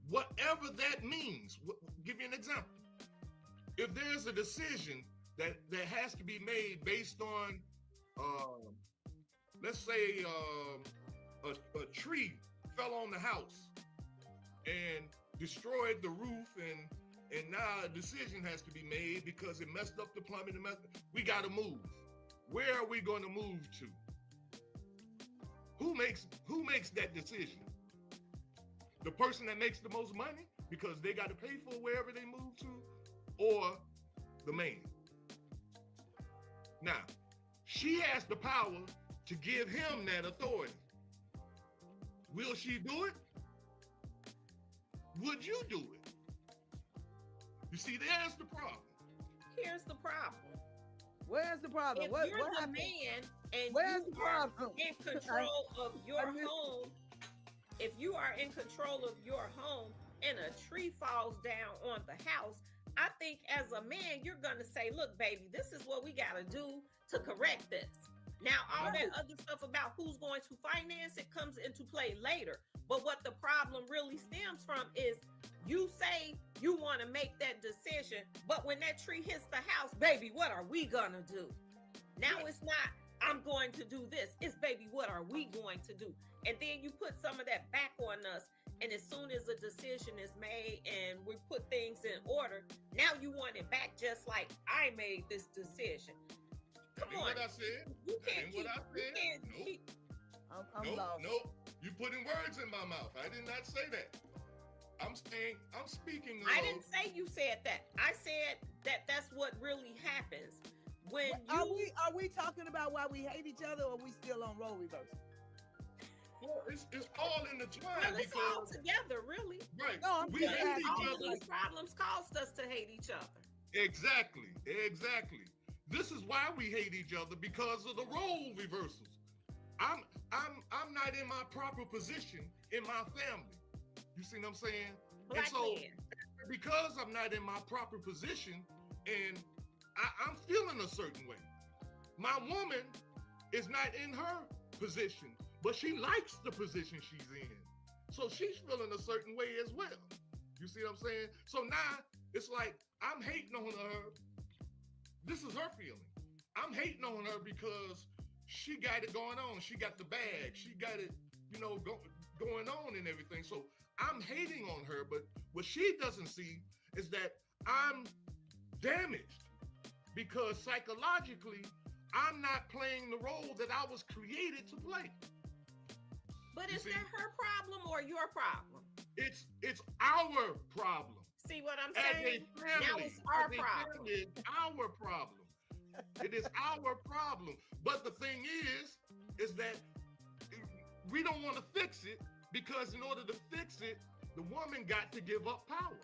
whatever that means. Give you an example. If there's a decision that has to be made based on, let's say, a tree fell on the house and destroyed the roof, and now a decision has to be made because it messed up the plumbing. We got to move. Where are we going to move to? Who makes that decision? The person that makes the most money because they got to pay for wherever they move to, or the man? Now, she has the power to give him that authority. Will she do it? Would you do it? You see, there's the problem. Here's the problem. Where's the problem? If What you're the happened? man and Where's you the are problem? in control of your I missed- home, if you are in control of your home and a tree falls down on the house, I think as a man, you're going to say, look, baby, this is what we got to do to correct this. Now, all that other stuff about who's going to finance it comes into play later. But what the problem really stems from is you say you want to make that decision, but when that tree hits the house, baby, what are we going to do? Now it's not, I'm going to do this. It's, baby, what are we going to do? And then you put some of that back on us. And as soon as a decision is made and we put things in order, now you want it back just like I made this decision. Come on. What I said? You can't What I said? you can't Nope. keep. I'm lost. Nope. You putting words in my mouth. I did not say that. I'm speaking of. I didn't say you said that. I said that that's what really happens when you. Are we talking about why we hate each other, or are we still on role reversal? Well, it's all intertwined Well, it's all because together, really. right. No, I'm We just hate asking. each All of other. these problems caused us to hate each other. Exactly. This is why we hate each other, because of the role reversals. I'm not in my proper position in my family. You see what I'm saying? Black and so man. because I'm not in my proper position and I'm feeling a certain way. My woman is not in her position, but she likes the position she's in. So she's feeling a certain way as well. You see what I'm saying? So now it's like I'm hating on her. This is her feeling. I'm hating on her because she got it going on. She got the bag. She got it, going on and everything. So I'm hating on her, but what she doesn't see is that I'm damaged because psychologically, I'm not playing the role that I was created to play. But You is see? that her problem or your problem? It's our problem. See what I'm As saying? a family, Now it's our as a problem. family, it's our problem. It is our problem. But the thing is that we don't want to fix it because in order to fix it, the woman got to give up power.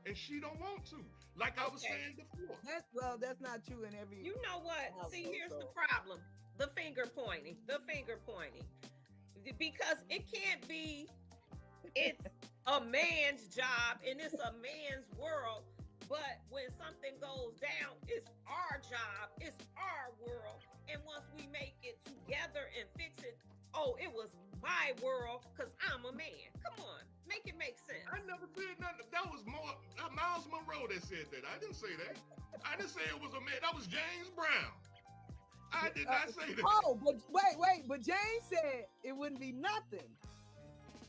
And she don't want to. Like I was Okay. saying before. That's not true in every. You know what? See, household, here's the so. problem. The finger pointing. Because it can't be, it's a man's job and it's a man's world. But when something goes down, it's our job, it's our world. And once we make it together and fix it, oh, it was my world because I'm a man. Come on, make it make sense. I never said nothing. That was more Miles Monroe that said that. I didn't say that. I didn't say it was a man. That was James Brown. I did not say that. Oh, but wait. But James said it wouldn't be nothing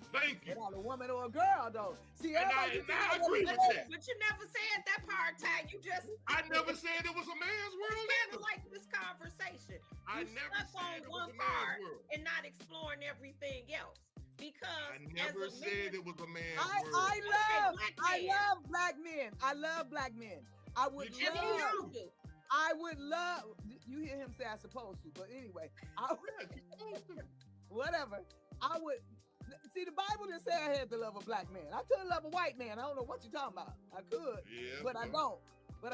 Thank you. without a woman or a girl, though. See, And I agree with that. But you never said that part, Ty. You just I never said it was a man's world it's kind either. of like this conversation. I You never stuck said on it was one a man's part world. and not exploring everything else. Because I never as a said man, it was a man's world. I black man. love black men. I love black men. I would You and love. you don't do. I would love. You hear him say I supposed to, but anyway, whatever. I would. See, the Bible didn't say I had to love a black man. I could love a white man. I don't know what you're talking about. I could, Yeah, but I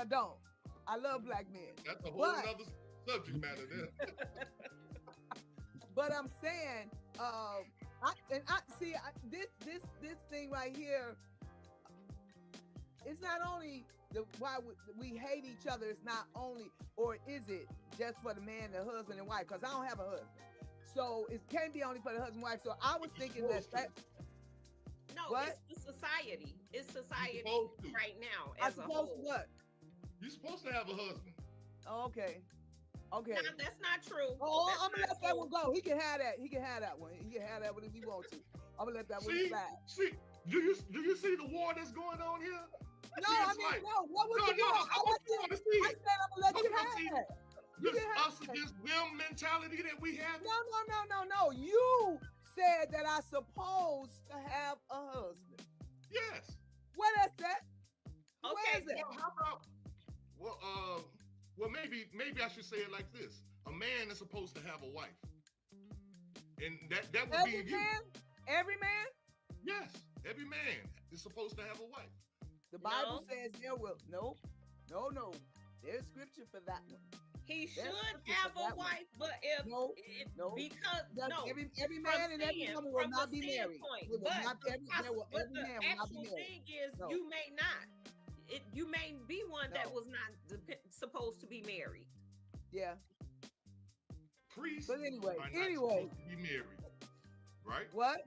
don't. I love black men. That's a whole But- other subject matter there. But I'm saying, this thing right here. It's not only why we hate each other. It's not only, or is it just for the man, the husband and wife? Because I don't have a husband, so it can't be only for the husband and wife. So I was thinking that. No, What? it's the society. It's society supposed to. right now I as a supposed whole. to what? You're supposed to have a husband. Oh, okay. No, that's not true. Oh, That's I'm gonna not let that true. one go. He can have that. He can have that one. He can have that one if he wants to. I'm gonna let that one slide. See, do you see the war that's going on here? No, See, I it's mean, like- no. What was the No, deal? I want you to see I it. said I'm gonna let you Look, have see, it. You This can have us it. against them mentality that we have. No. You said that I supposed to have a husband. Yes. What is that? Where Okay, is it? Well, how about? Well, maybe I should say it like this: a man is supposed to have a wife, and that would Every be you. man? Every man? Yes, every man is supposed to have a wife. The Bible No. says there will. No. There's scripture for that one. He should scripture have for a that one. wife, but if No, it, no. because That's no, every from man and every stand- woman will from not the be married. standpoint, It will but not, the every, there will, but every the man will not actual be married. thing is, No. you may not. You may be one that No. was not supposed to be married. Yeah. Priests But anyway, are not supposed to be married, right? What?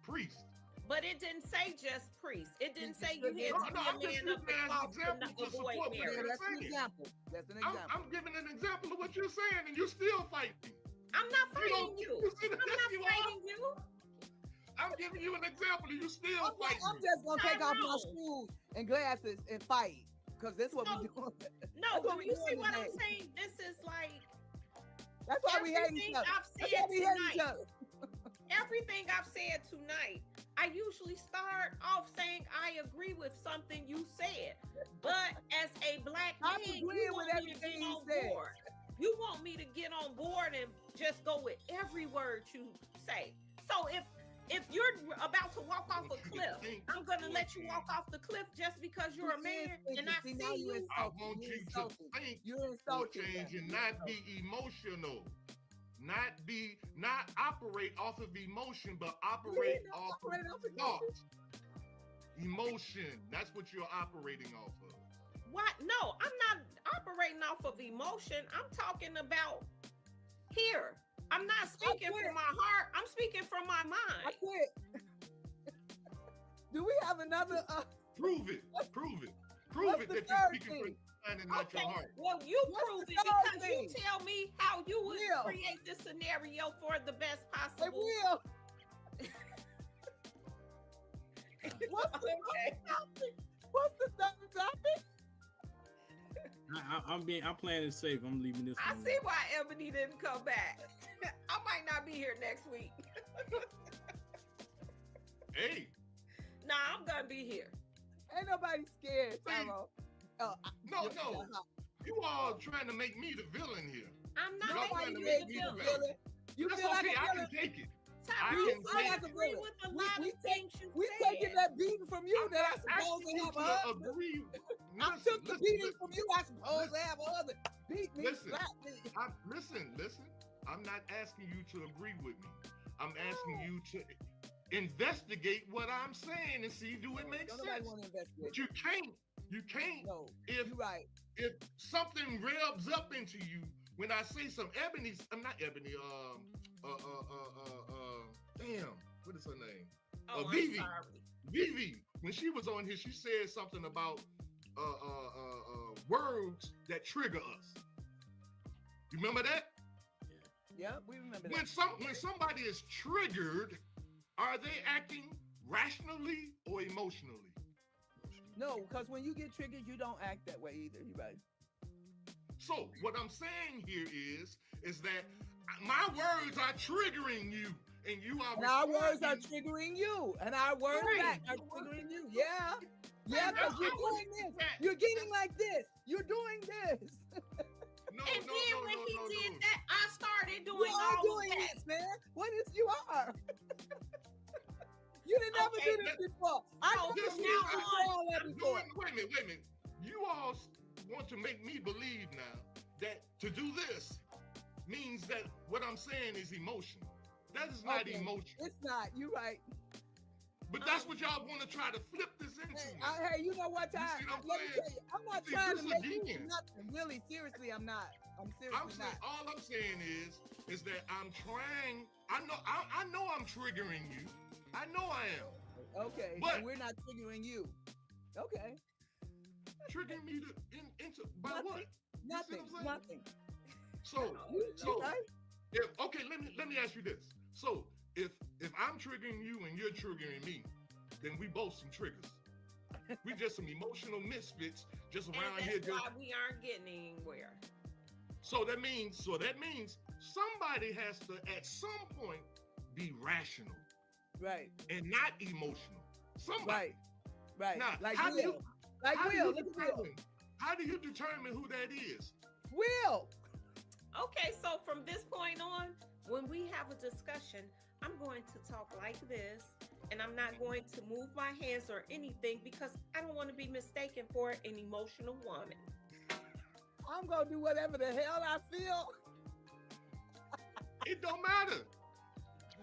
Priests. But it didn't say just priest. It didn't It's say you just- had No, to no, I'm be a just man of using the it as an cloth example to to avoid support what Yeah, you're marriage. that's an saying. example. That's an example. I'm giving an example of what you're saying, and you're still fighting. I'm not You fighting don't- you. you see I'm that? not You are. fighting you. I'm giving you an example, and you still I'm fighting. just gonna take off my Tyrone. shoes and glasses and fight, because that's what No. we're doing. No, That's what do we you doing see what I'm today. saying? This is like That's why we hate each everything other. I've That's said why we hate each tonight. other. Everything I've said tonight, I usually start off saying I agree with something you said. But as a black I'm man, agreeing you with want me to everything get he on says. board. You want me to get on board and just go with every word you say. So if you're about to walk off a cliff, I'm gonna let you walk off the cliff just because you're a man and I See, see now you you. I insulting. want You're you to insulting. think You're for insulting. change and You're not be insulting. emotional. Not operate off of emotion, but operate not off of operate off of thought. Emotion. That's what you're operating off of. What? No, I'm not operating off of emotion. I'm talking about here. I'm not speaking quit. from my heart. I'm speaking from my I mind. quit. Do we have another? Prove it. Prove it. Prove What's it the that you're third speaking from thing? your mind and not Okay, your heart. well, you What's prove the it third because thing? you tell me how you would Will. create this scenario for the best Hey, possible. Will. What's the Okay. third topic? What's the third topic? I'm playing it safe. I'm leaving this I one. see why Ebony didn't come back. I might not be here next week. Hey, Nah, I'm gonna be here. Ain't nobody scared, Tyrone. no. You all trying to make me the villain here. I'm not Y'all Nobody trying to made make me you the the villain. villain. You That's feel okay. like a I villain? can take it. Tyrone, I I I like a agree villain. with a lot We of things you we said. taking that beating from you I'm that not I'm supposed asking to you have a to husband. agree. I took the beating from you. I supposed to listen. have a husband. Beat me, Listen. slap me. Listen. I'm not asking you to agree with me. I'm asking you to investigate what I'm saying and see do it make Don't nobody sense. want to investigate. But you can't. No, If you're right. if something revs up into you when I say some I'm not Ebony. Damn, what is her name? Oh, I'm Vivi. sorry. Vivi, when she was on here, she said something about words that trigger us. You remember that? Yeah, we remember When that. when somebody is triggered, are they acting rationally or emotionally? No, because when you get triggered, you don't act that way either. You're right. So what I'm saying here is that my words are triggering you, and you are. And our words are responding. triggering you, and our words Right. back are triggering you. Yeah, yeah, because That's you're how doing we- this. You're getting like this. You're doing this. No, And then when he did that, I started You doing are all doing of that. this, man. What is you are? You didn't never Okay, do this before. I so know This you is didn't now do on, all that I'm before. doing. Wait a minute. You all want to make me believe now that to do this means that what I'm saying is emotion. That is not Okay, emotion. It's not. You're right. But that's what y'all want to try to flip this into. Hey, you know what, You Ty? see what I'm Let me saying? tell you, I'm not See, trying to this make you do again. nothing. Really, seriously, I'm not. I'm seriously I'm saying, not. all I'm saying is that I'm trying. I know I'm triggering you. I know I am. Okay, But- and we're not triggering you. Okay, Triggering me into by Nothing. what? nothing, I'm saying? nothing. So You so right? okay, let me ask you this. So if I'm triggering you and you're triggering me, then we both some triggers. We just some emotional misfits just And around here. that's why we aren't getting anywhere. So that means somebody has to at some point be rational Right, and not emotional. Somebody. right. Now, Like how do you- Will. Like How do Will. you Look at Will. determine? How do you determine who that is? Will. Okay, so from this point on, when we have a discussion, I'm going to talk like this, and I'm not going to move my hands or anything because I don't want to be mistaken for an emotional woman. I'm gonna do whatever the hell I feel. It don't matter.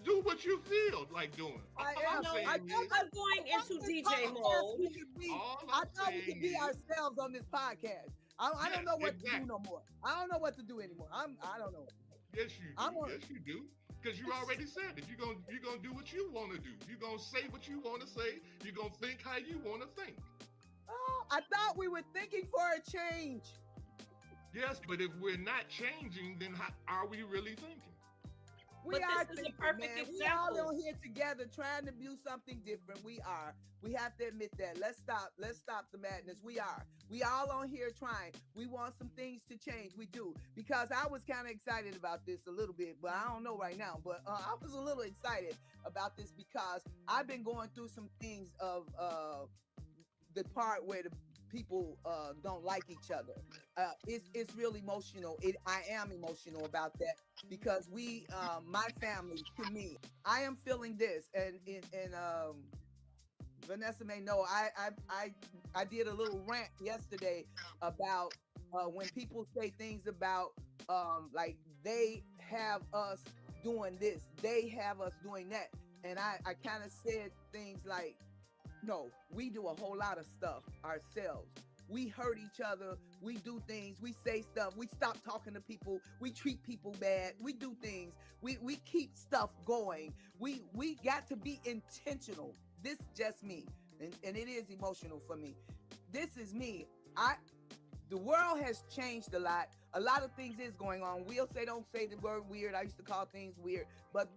Do what you feel like doing. I All am. I'm saying I is, thought I'm going into DJ mode. all I I'm thought we saying could be is, ourselves on this podcast. I don't Yes, know what to exactly. do no more. I don't know what to do anymore. I don't know. yes, you do. I'm on- Yes, you do. Because you already said it. You're gonna do what you want to do. You're gonna say what you want to say. You're gonna think how you want to think. Oh, I thought we were thinking for a change. Yes, but if we're not changing, then how are we really thinking? We But this are is a thinking, perfect man. We example. all on here together trying to do something different. We are. We have to admit that. Let's stop the madness. We are. We all on here trying. We want some things to change. We do. Because I was kind of excited about this a little bit, but I don't know right now. But I was a little excited about this because I've been going through some things of the part where the people don't like each other. It's real emotional. I am emotional about that because we, my family, to me, I am feeling this, and Vanessa may know I did a little rant yesterday about when people say things about like they have us doing this, they have us doing that, and I kind of said things like, no, we do a whole lot of stuff ourselves. We hurt each other. We do things. We say stuff. We stop talking to people. We treat people bad. We do things. We keep stuff going. We got to be intentional. This is just me, and it is emotional for me. This is me. The world has changed a lot. A lot of things is going on. We'll say, don't say the word weird. I used to call things weird, but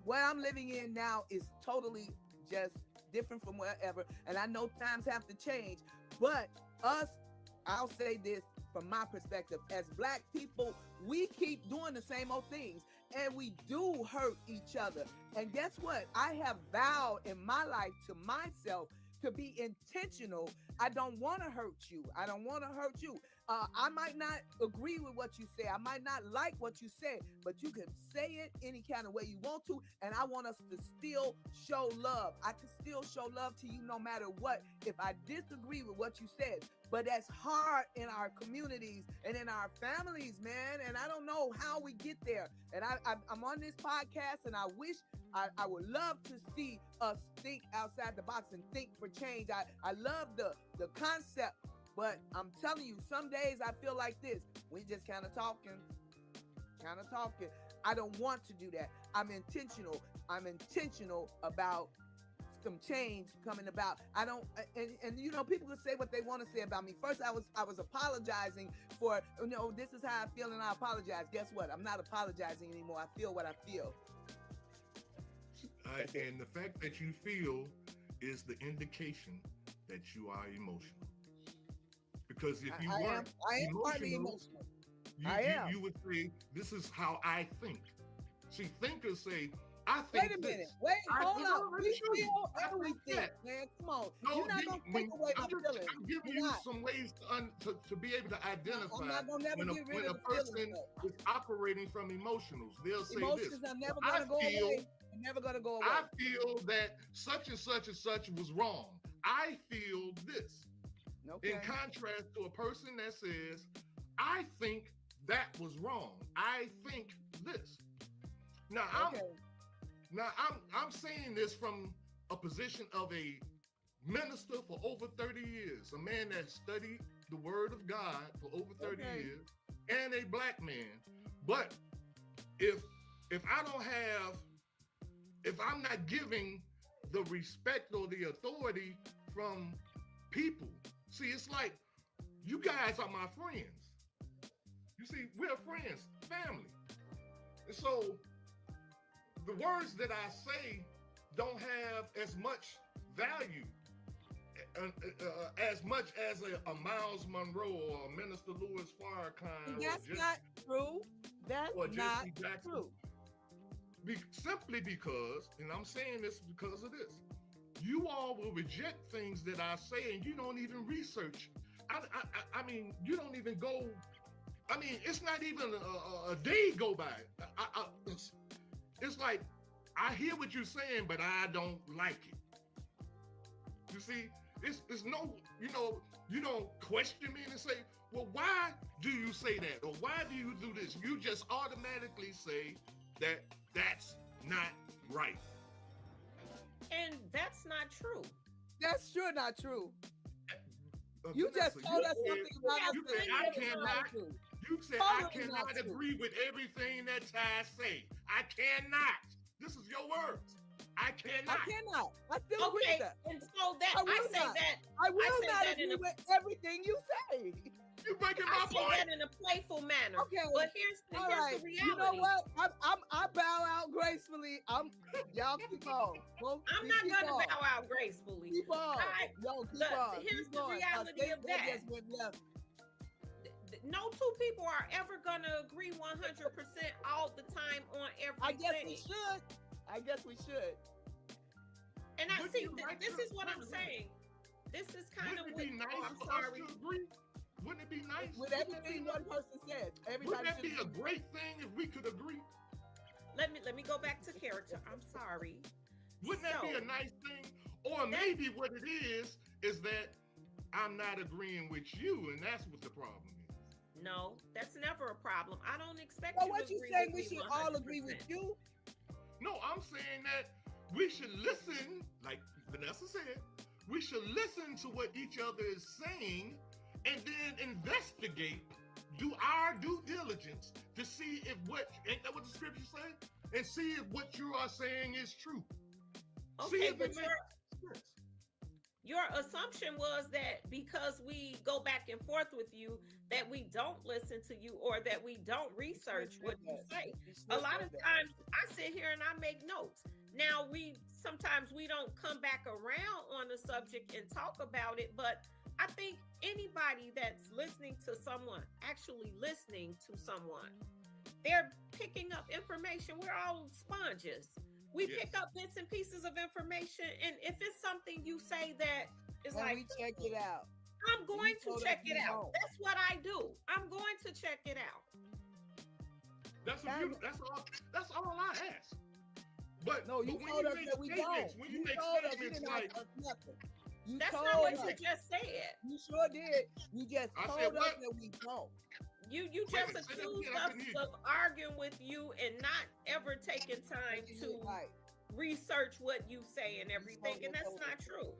what I'm living in now is totally just different from wherever. And I know times have to change, but I'll say this from my perspective, as Black people, we keep doing the same old things. and we do hurt each other. And guess what? I have vowed in my life to myself to be intentional. I don't want to hurt you. I don't want to hurt you. I might not agree with what you say. I might not like what you say, but you can say it any kind of way you want to. And I want us to still show love. I can still show love to you no matter what. If I disagree with what you said, but that's hard in our communities and in our families, man. And I don't know how we get there. And I'm on this podcast, and I wish I would love to see us think outside the box and think for change. I love the concept, but I'm telling you, some days I feel like this. We just kind of talking. I don't want to do that. I'm intentional. I'm intentional about some change coming about. I don't, and you know, people can say what they want to say about me. First, I was apologizing for, you know, this is how I feel, and I apologize. Guess what? I'm not apologizing anymore. I feel what I feel. And the fact that you feel is the indication that you are emotional. Because if you weren't emotional, you would say, this is how I think. See, thinkers say, I think. Wait a minute. Wait, hold up. We feel everything, man. Come on. No, you're not going to take away my feelings. I'm giving you some ways to be able to identify when a person is operating from emotionals. They'll say emotions are never going to go away. They're never going to go away. I feel that such and such and such was wrong. I feel this. Okay. In contrast to a person that says, I think that was wrong. I think this. Now, I'm saying this from a position of a minister for over 30 years, a man that studied the word of God for over 30 years, and a black man. But if I'm not giving the respect or the authority from people, see, it's like you guys are my friends. You see, we're friends, family. And so the words that I say don't have as much value as much as a Miles Monroe or a Minister Louis Farrakhan. That's not true. That's not true. Simply because, and I'm saying this because of this, you all will reject things that I say and you don't even research. I mean, you don't even go, I mean, it's not even a day go by. It's like, I hear what you're saying, but I don't like it. You see, it's no, you don't question me and say, well, why do you say that? Or why do you do this? You just automatically say that that's not right. And that's not true. That's sure not true. You just told us something about us. You said I cannot agree with everything that I say. I cannot. This is your words. I cannot. I still agree with that. And so that I will not agree with everything you say. You're making my point. I say that in a playful manner. Okay. But here's the reality. You know what? I bow out gracefully. Y'all keep on. I'm not gonna bow out gracefully. Keep on. Keep on. Here's the reality of that. No two people are ever gonna agree 100% all the time on everything. I guess we should. And I see this is what I'm saying. This is kind of what I'm sorry. Wouldn't it be nice? With everything one person said, everybody. Wouldn't that be a great thing if we could agree? Let me go back to character. I'm sorry. Wouldn't that be a nice thing? Or maybe what it is that I'm not agreeing with you, and that's what the problem is. No, that's never a problem. I don't expect you to agree with me. What you saying? We should all agree with you? No, I'm saying that we should listen, like Vanessa said, we should listen to what each other is saying and then investigate, do our due diligence to see if ain't that what the scripture say? And see if what you are saying is true. Okay, but your assumption was that because we go back and forth with you, that we don't listen to you or that we don't research what you say. A lot of times I sit here and I make notes. Now sometimes we don't come back around on the subject and talk about it, but I think anybody that's listening to someone, actually listening to someone, they're picking up information. We're all sponges. We Yes. pick up bits and pieces of information, and if it's something you say that is And like, we check it out. I'm going to told us check we it out. don't. That's what I do. I'm going to check it out. That's all I ask. But No, you but when told us make that we statements, don't. when You make told us you statements didn't like ask us nothing. You That's told not what us. you just said. You sure did. You just I told said us what? that we don't. You Wait a just minute, say that accused again, I us couldn't hear you. of arguing with you and not ever taking time to Right. research what you say and everything, and that's not true.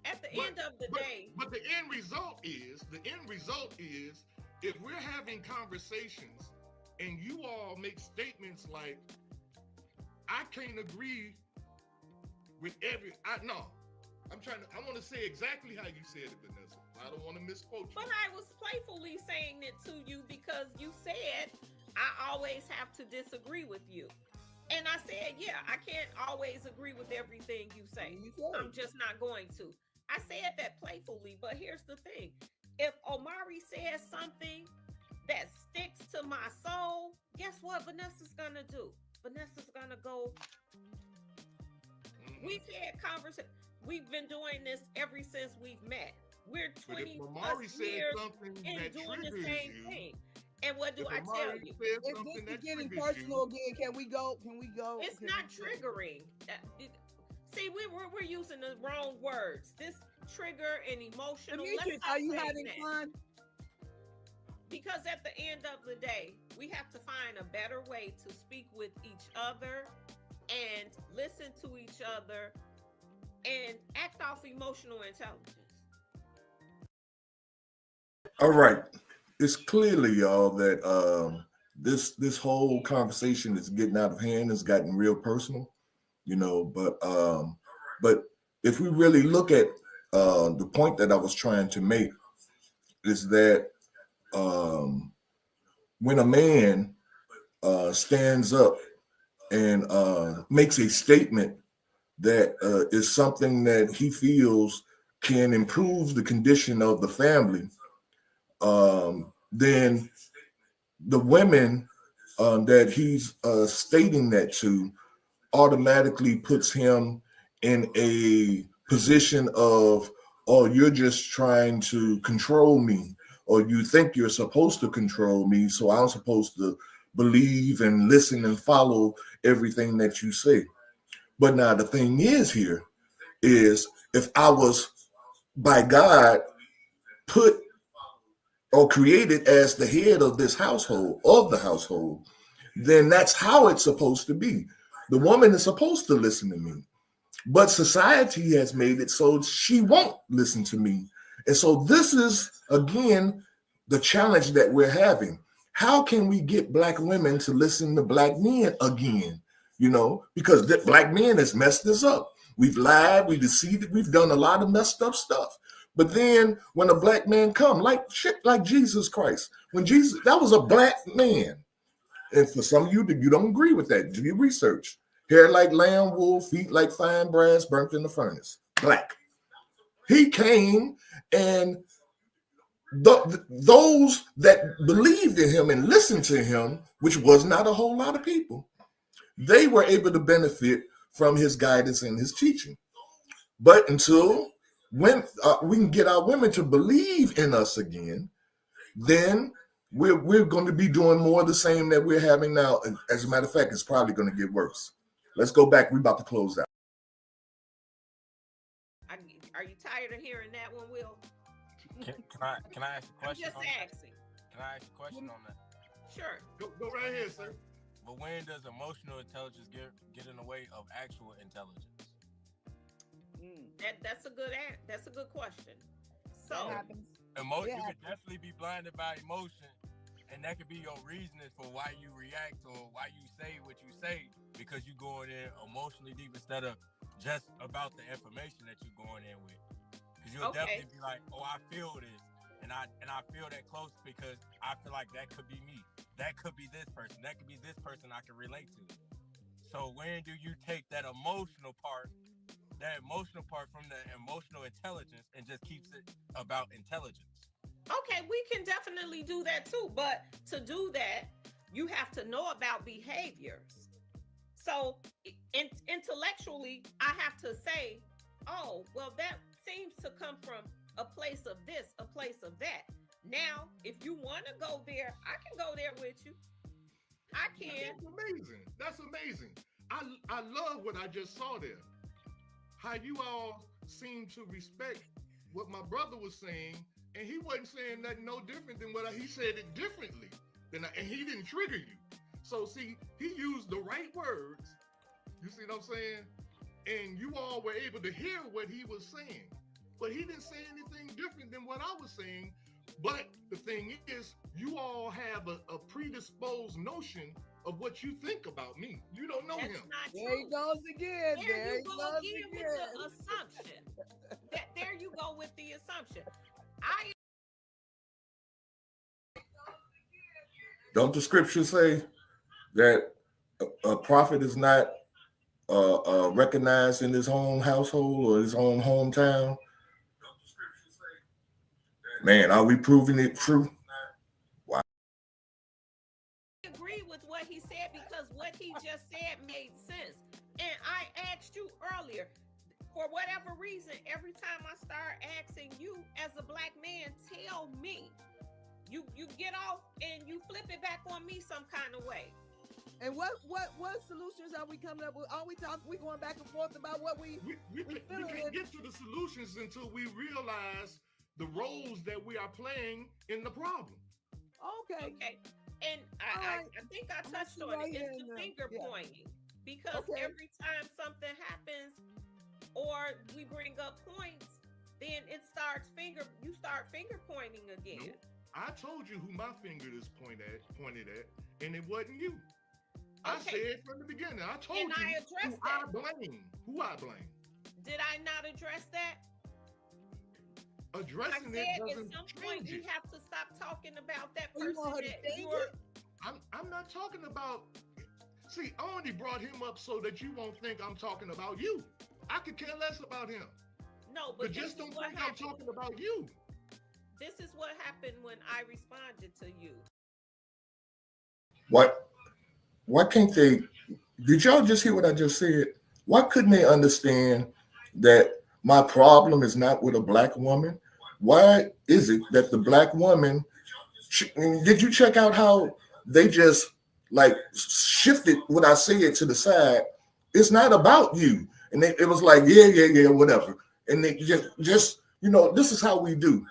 At the end of the day, But the end result is if we're having conversations and you all make statements like, I can't agree with I want to say exactly how you said it, Vanessa. I don't want to misquote you. but I was playfully saying it to you because you said I always have to disagree with you. And I said, yeah, I can't always agree with everything you say. I'm just not going to. I said that playfully, but here's the thing. If Omari says something that sticks to my soul, guess what Vanessa's gonna do? Vanessa's gonna go. We've had conversations. We've been doing this ever since we've met. We're 20 Omari plus said years something in that doing the triggers same you. thing. And what do If I tell Omari you? said If something this is that getting triggers personal you, again, can we go? Can we go? It's Can not we go? triggering. See, we're using the wrong words. This trigger and emotional. Demetrius, let's not are you say having that. fun? Because at the end of the day, we have to find a better way to speak with each other and listen to each other and act off emotional intelligence. all right. It's clearly, y'all, that this whole conversation is getting out of hand. It's gotten real personal, but if we really look at the point that I was trying to make, is that when a man stands up and makes a statement that is something that he feels can improve the condition of the family, then the women that he's stating that to automatically puts him in a position of, oh, you're just trying to control me, or you think you're supposed to control me, so I'm supposed to believe and listen and follow everything that you say. But now the thing is here is, if I was by God put or created as the head of this household, then that's how it's supposed to be. The woman is supposed to listen to me, but society has made it so she won't listen to me. And so this is, again, the challenge that we're having. How can we get Black women to listen to Black men again? Because Black men has messed this up. We've lied, we deceived, we've done a lot of messed up stuff. But then when a Black man come, like Jesus Christ, that was a Black man. And for some of you don't agree with that, do your research. Hair like lamb wool, feet like fine brass burnt in the furnace. Black. He came, and those that believed in him and listened to him, which was not a whole lot of people, they were able to benefit from his guidance and his teaching. But until when we can get our women to believe in us again, then we're going to be doing more of the same that we're having now. And as a matter of fact, it's probably going to get worse. Let's go back. We're about to close out. Are you tired of hearing that one, Will? Can I ask a question? I'm just asking. Can I ask a question on that? Sure. Go right ahead, sir. But when does emotional intelligence get in the way of actual intelligence? That's a good question. So You can definitely be blinded by emotion, and that could be your reasoning for why you react or why you say what you say, because you're going in emotionally deep instead of just about the information that you're going in with. Because you'll definitely be like, oh, I feel this, and I feel that close because I feel like that could be me. That could be this person. That could be this person I can relate to. So when do you take that emotional part from the emotional intelligence and just keeps it about intelligence? Okay, we can definitely do that too. But to do that, You have to know about behaviors. So intellectually, I have to say, oh, well, that seems to come from a place of this, a place of that. Now, if you want to go there, I can go there with you. I can. That's amazing. That's amazing. I love what I just saw there. How you all seem to respect what my brother was saying, and he wasn't saying nothing no different than what he said it differently. And he didn't trigger you. So see, he used the right words. You see what I'm saying? And you all were able to hear what he was saying. But he didn't say anything different than what I was saying. But the thing is, you all have a predisposed notion of what you think about me. You don't know him. Not There he true. goes again. There you he go goes again with the assumption. There you go with the assumption. Don't the scriptures say that a prophet is not recognized in his own household or his own hometown? Man, are we proving it true? Wow. I agree with what he said because what he just said made sense. And I asked you earlier, for whatever reason, every time I start asking you as a black man, tell me, you get off and you flip it back on me some kind of way. And what solutions are we coming up with? Are we going back and forth about what we can't get to the solutions until we realize the roles that we are playing in the problem. Okay. And I think I touched on it. It's the finger pointing. Because every time something happens or we bring up points, then you start finger pointing again. Nope. I told you who my finger is pointed at, and it wasn't you. I said from the beginning. I told you I addressed that. Who I blame. Did I not address that? Addressing it doesn't at some change point it. you have to stop talking about that person. You want her to change it? I'm not talking about. See, I only brought him up so that you won't think I'm talking about you. I could care less about him. No, but just don't think I'm talking about you. This is what happened when I responded to you. What? Why can't they? Did y'all just hear what I just said? Why couldn't they understand that my problem is not with a black woman? Why is it that the black woman? Did you check out how they just like shifted what I said to the side? It's not about you, and it was like yeah, whatever. And they just this is how we do.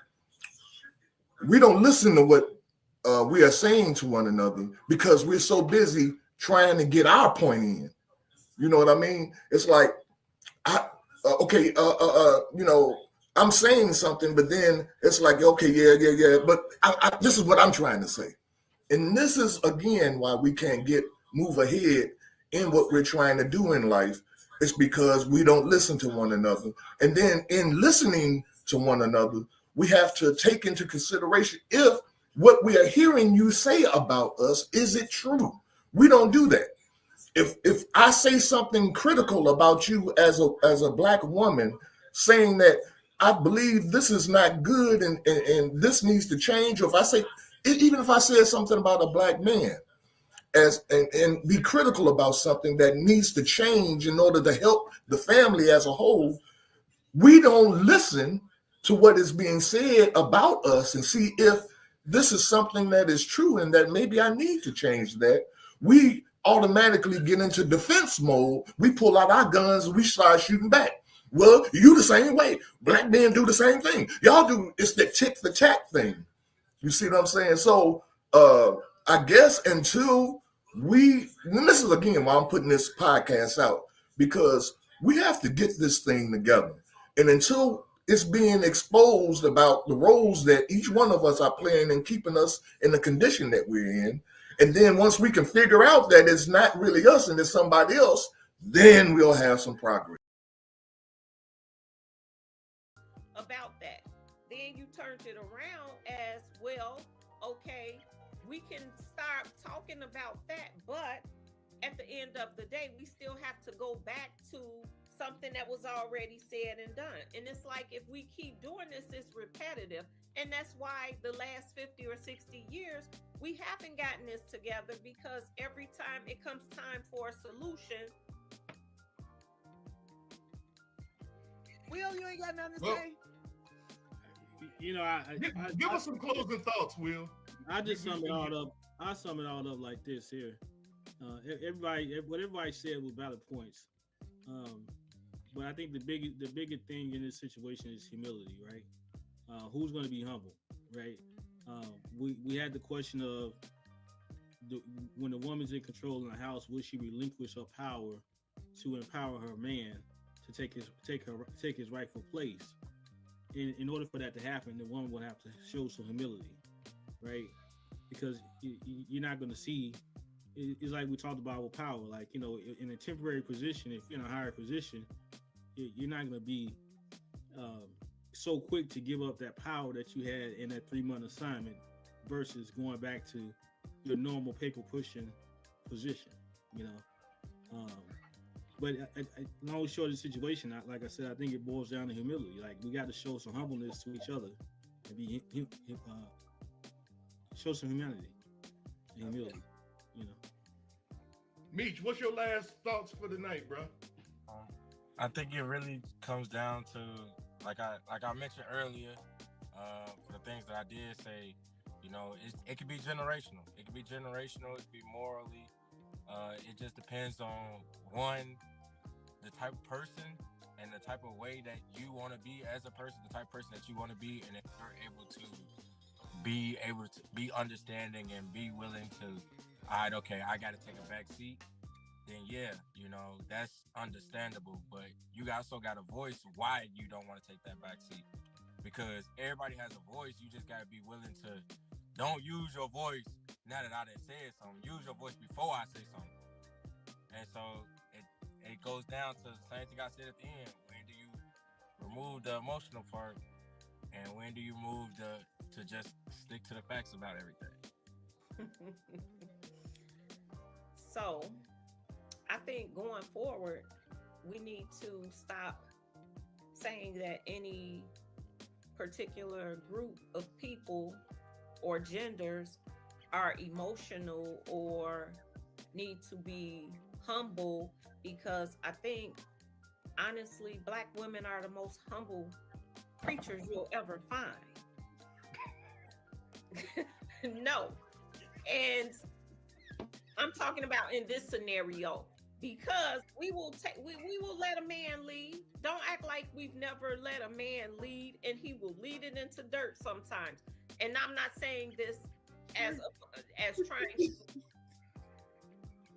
We don't listen to what we are saying to one another because we're so busy trying to get our point in. You know what I mean? It's like, I'm saying something, but then it's like, okay, yeah. But this is what I'm trying to say. And this is, again, why we can't move ahead in what we're trying to do in life. It's because we don't listen to one another. And then in listening to one another, we have to take into consideration if what we are hearing you say about us, is it true? We don't do that. If I say something critical about you as a black woman, saying that I believe this is not good and this needs to change, or if I say, even if I said something about a black man, and be critical about something that needs to change in order to help the family as a whole, we don't listen to what is being said about us and see if this is something that is true and that maybe I need to change that. We automatically get into defense mode. We pull out our guns and we start shooting back. Well, you the same way. Black men do the same thing. Y'all do, it's the tick for tack thing. You see what I'm saying? So I guess until and this is again why I'm putting this podcast out, because we have to get this thing together. And until it's being exposed about the roles that each one of us are playing in keeping us in the condition that we're in, and then once we can figure out that it's not really us and it's somebody else, then we'll have some progress. About that. Then you turned it around as well. Okay, we can start talking about that, but at the end of the day, we still have to go back to something that was already said and done. And it's like, if we keep doing this, it's repetitive. And that's why the last 50 or 60 years, we haven't gotten this together, because every time it comes time for a solution. Will, you ain't got nothing to Well, say? You know, Give us some closing thoughts, Will. I just sum it all up. I sum it all up like this here. What everybody said was valid points. But I think the bigger thing in this situation is humility, right? Who's going to be humble, right? We had the question of when the woman's in control in the house, will she relinquish her power to empower her man to take his rightful place? In order for that to happen, the woman will have to show some humility, right? Because you're not going to see. It's like we talked about with power. Like, you know, in a temporary position, if you're in a higher position, you're not going to be so quick to give up that power that you had in that 3-month assignment versus going back to your normal paper pushing position, you know. But long and short of the situation, like I said, I think it boils down to humility. Like, we got to show some humbleness to each other and show some humanity and humility, you know. Meech, what's your last thoughts for the night, bro? I think it really comes down to, like I mentioned earlier, for the things that I did say, you know, it could be generational. It could be generational. It could be morally. It just depends on, one, the type of person and the type of way that you want to be as a person, the type of person that you want to be, and if you're able to be understanding and be willing to, all right, okay, I got to take a back seat, then yeah, you know, that's understandable. But you also got a voice why you don't want to take that back seat, because everybody has a voice. You just got to be willing to, don't use your voice now that I done said something. Use your voice before I say something. And so it goes down to the same thing I said at the end. When do you remove the emotional part, and when do you move to just stick to the facts about everything? So I think going forward, we need to stop saying that any particular group of people or genders are emotional or need to be humble, because I think, honestly, Black women are the most humble creatures you'll ever find. No. And I'm talking about in this scenario, because we will let a man lead. Don't act like we've never let a man lead, and he will lead it into dirt sometimes. And I'm not saying this as trying to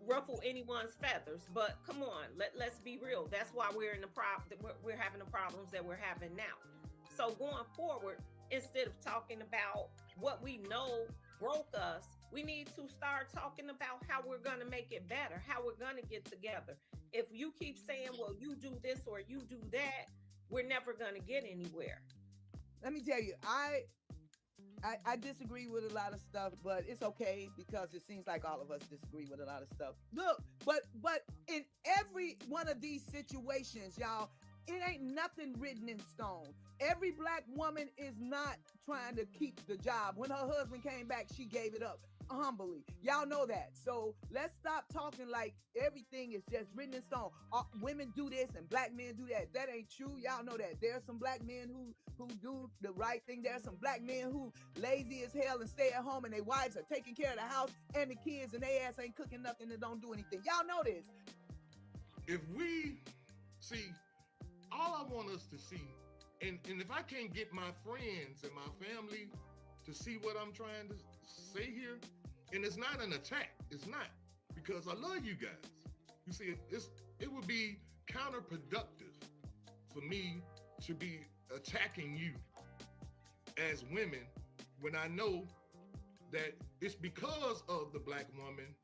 ruffle anyone's feathers, but come on, let's be real. That's why we're we're having the problems that we're having now. So going forward, instead of talking about what we know broke us, we need to start talking about how we're going to make it better, how we're going to get together. If you keep saying, well, you do this or you do that, we're never going to get anywhere. Let me tell you, I disagree with a lot of stuff, but it's okay, because it seems like all of us disagree with a lot of stuff. Look, but in every one of these situations, y'all, it ain't nothing written in stone. Every Black woman is not trying to keep the job. When her husband came back, she gave it up humbly. Y'all know that. So let's stop talking like everything is just written in stone. Women do this and Black men do that. That ain't true. Y'all know that. There are some Black men who do the right thing. There are some Black men who lazy as hell and stay at home, and their wives are taking care of the house and the kids, and their ass ain't cooking nothing and don't do anything. Y'all know this. If we see, all I want us to see, and if I can't get my friends and my family to see what I'm trying to say here, and it's not an attack, it's not, because I love you guys. You see, it would be counterproductive for me to be attacking you as women when I know that it's because of the Black woman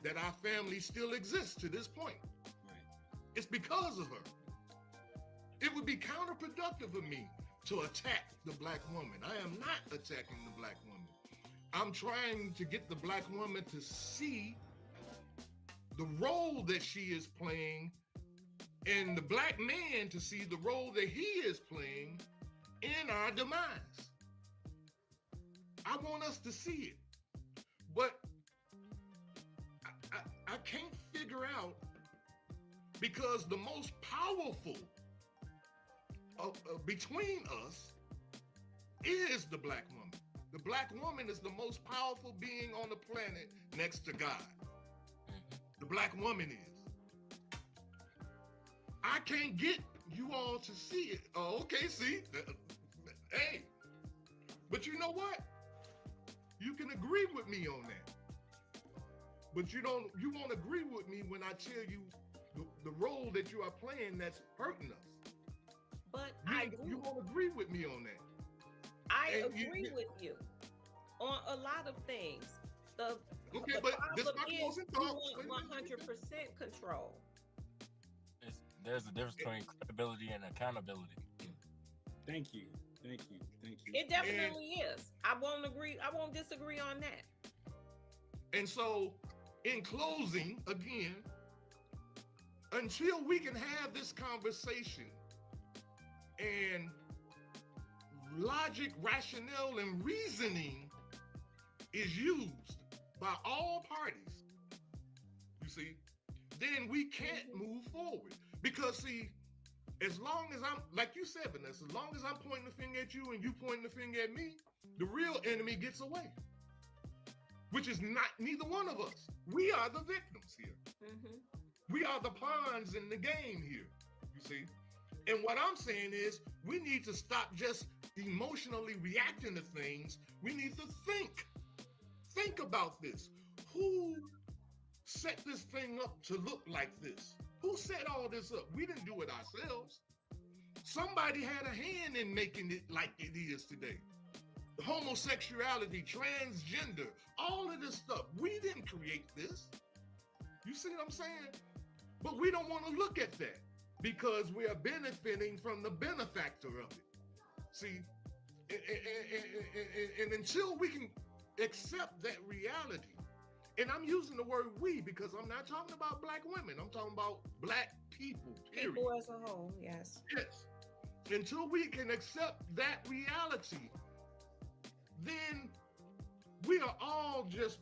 that our family still exists to this point. Right. It's because of her. It would be counterproductive of me to attack the Black woman. I am not attacking the Black woman. I'm trying to get the Black woman to see the role that she is playing, and the Black man to see the role that he is playing in our demise. I want us to see it. But I can't figure out, because the most powerful between us is the black woman. The black woman is the most powerful being on the planet next to God. The black woman is. I can't get you all to see it. Oh, okay, see? Hey, but you know what? You can agree with me on that. But you won't agree with me when I tell you the role that you are playing that's hurting us. But you won't agree with me on that. I agree with you on a lot of things. The problem is you want 100% control. There's a difference between credibility and accountability. Thank you. It definitely is. I won't disagree on that. And so, in closing, again, until we can have this conversation and logic, rationale, and reasoning is used by all parties, you see, then we can't move forward. Because, see, as long as I'm, like you said, Vanessa, as long as I'm pointing the finger at you and you pointing the finger at me, the real enemy gets away, which is not neither one of us. We are the victims here. We are the pawns in the game here, you see. And what I'm saying is we need to stop just emotionally reacting to things. We need to think about this. Who set this thing up to look like this? Who set all this up? We didn't do it ourselves. Somebody had a hand in making it like it is today. Homosexuality, transgender, all of this stuff. We didn't create this. You see what I'm saying? But we don't want to look at that because we are benefiting from the benefactor of it. See, and until we can accept that reality, and I'm using the word we because I'm not talking about black women. I'm talking about black people, period. People as a whole, yes. Yes. Until we can accept that reality, then we are all just,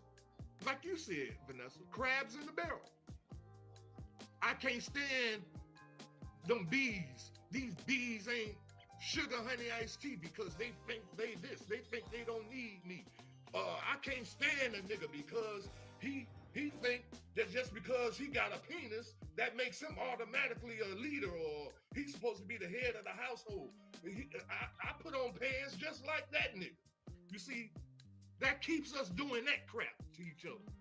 like you said, Vanessa, crabs in the barrel. I can't stand them bees. These bees ain't sugar honey iced tea because they think they this. They think they don't need me. I can't stand a nigga because he think that just because he got a penis, that makes him automatically a leader or he's supposed to be the head of the household. I put on pants just like that nigga. You see, that keeps us doing that crap to each other.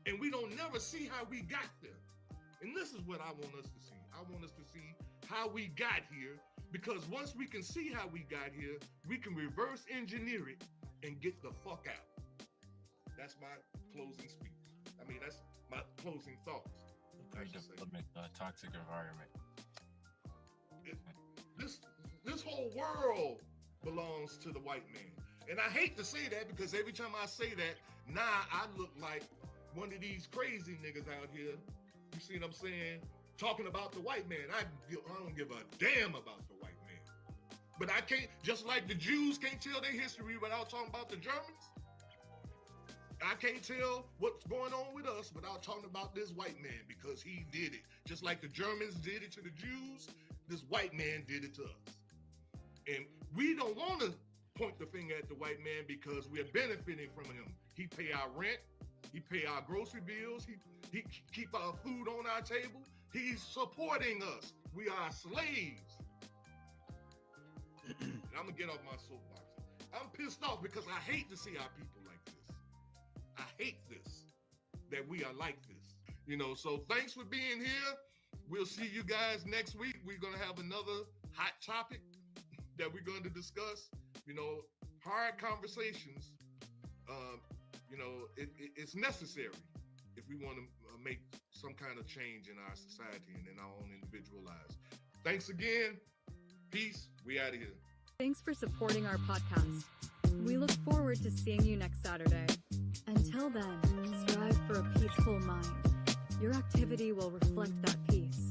And we don't never see how we got there. And this is what I want us to see. I want us to see how we got here, because once we can see how we got here, we can reverse engineer it and get the fuck out. That's my closing speech. I mean, that's my closing thoughts. Toxic environment. This whole world belongs to the white man. And I hate to say that because every time I say that, now I look like one of these crazy niggas out here. You see what I'm saying? Talking about the white man. I don't give a damn about the white man. But I can't, just like the Jews can't tell their history without talking about the Germans, I can't tell what's going on with us without talking about this white man because he did it. Just like the Germans did it to the Jews, this white man did it to us. And we don't want to point the finger at the white man because we're benefiting from him. He pay our rent, he pay our grocery bills, he keep our food on our table. He's supporting us. We are slaves. I'm gonna get off my soapbox. I'm pissed off because I hate to see our people like this. I hate this, that we are like this. You know, so thanks for being here. We'll see you guys next week. We're gonna have another hot topic that we're going to discuss. You know, hard conversations, you know, it's necessary if we want to make some kind of change in our society and in our own individual lives. Thanks again. Peace. We out of here. Thanks for supporting our podcast. We look forward to seeing you next Saturday. Until then, strive for a peaceful mind. Your activity will reflect that peace.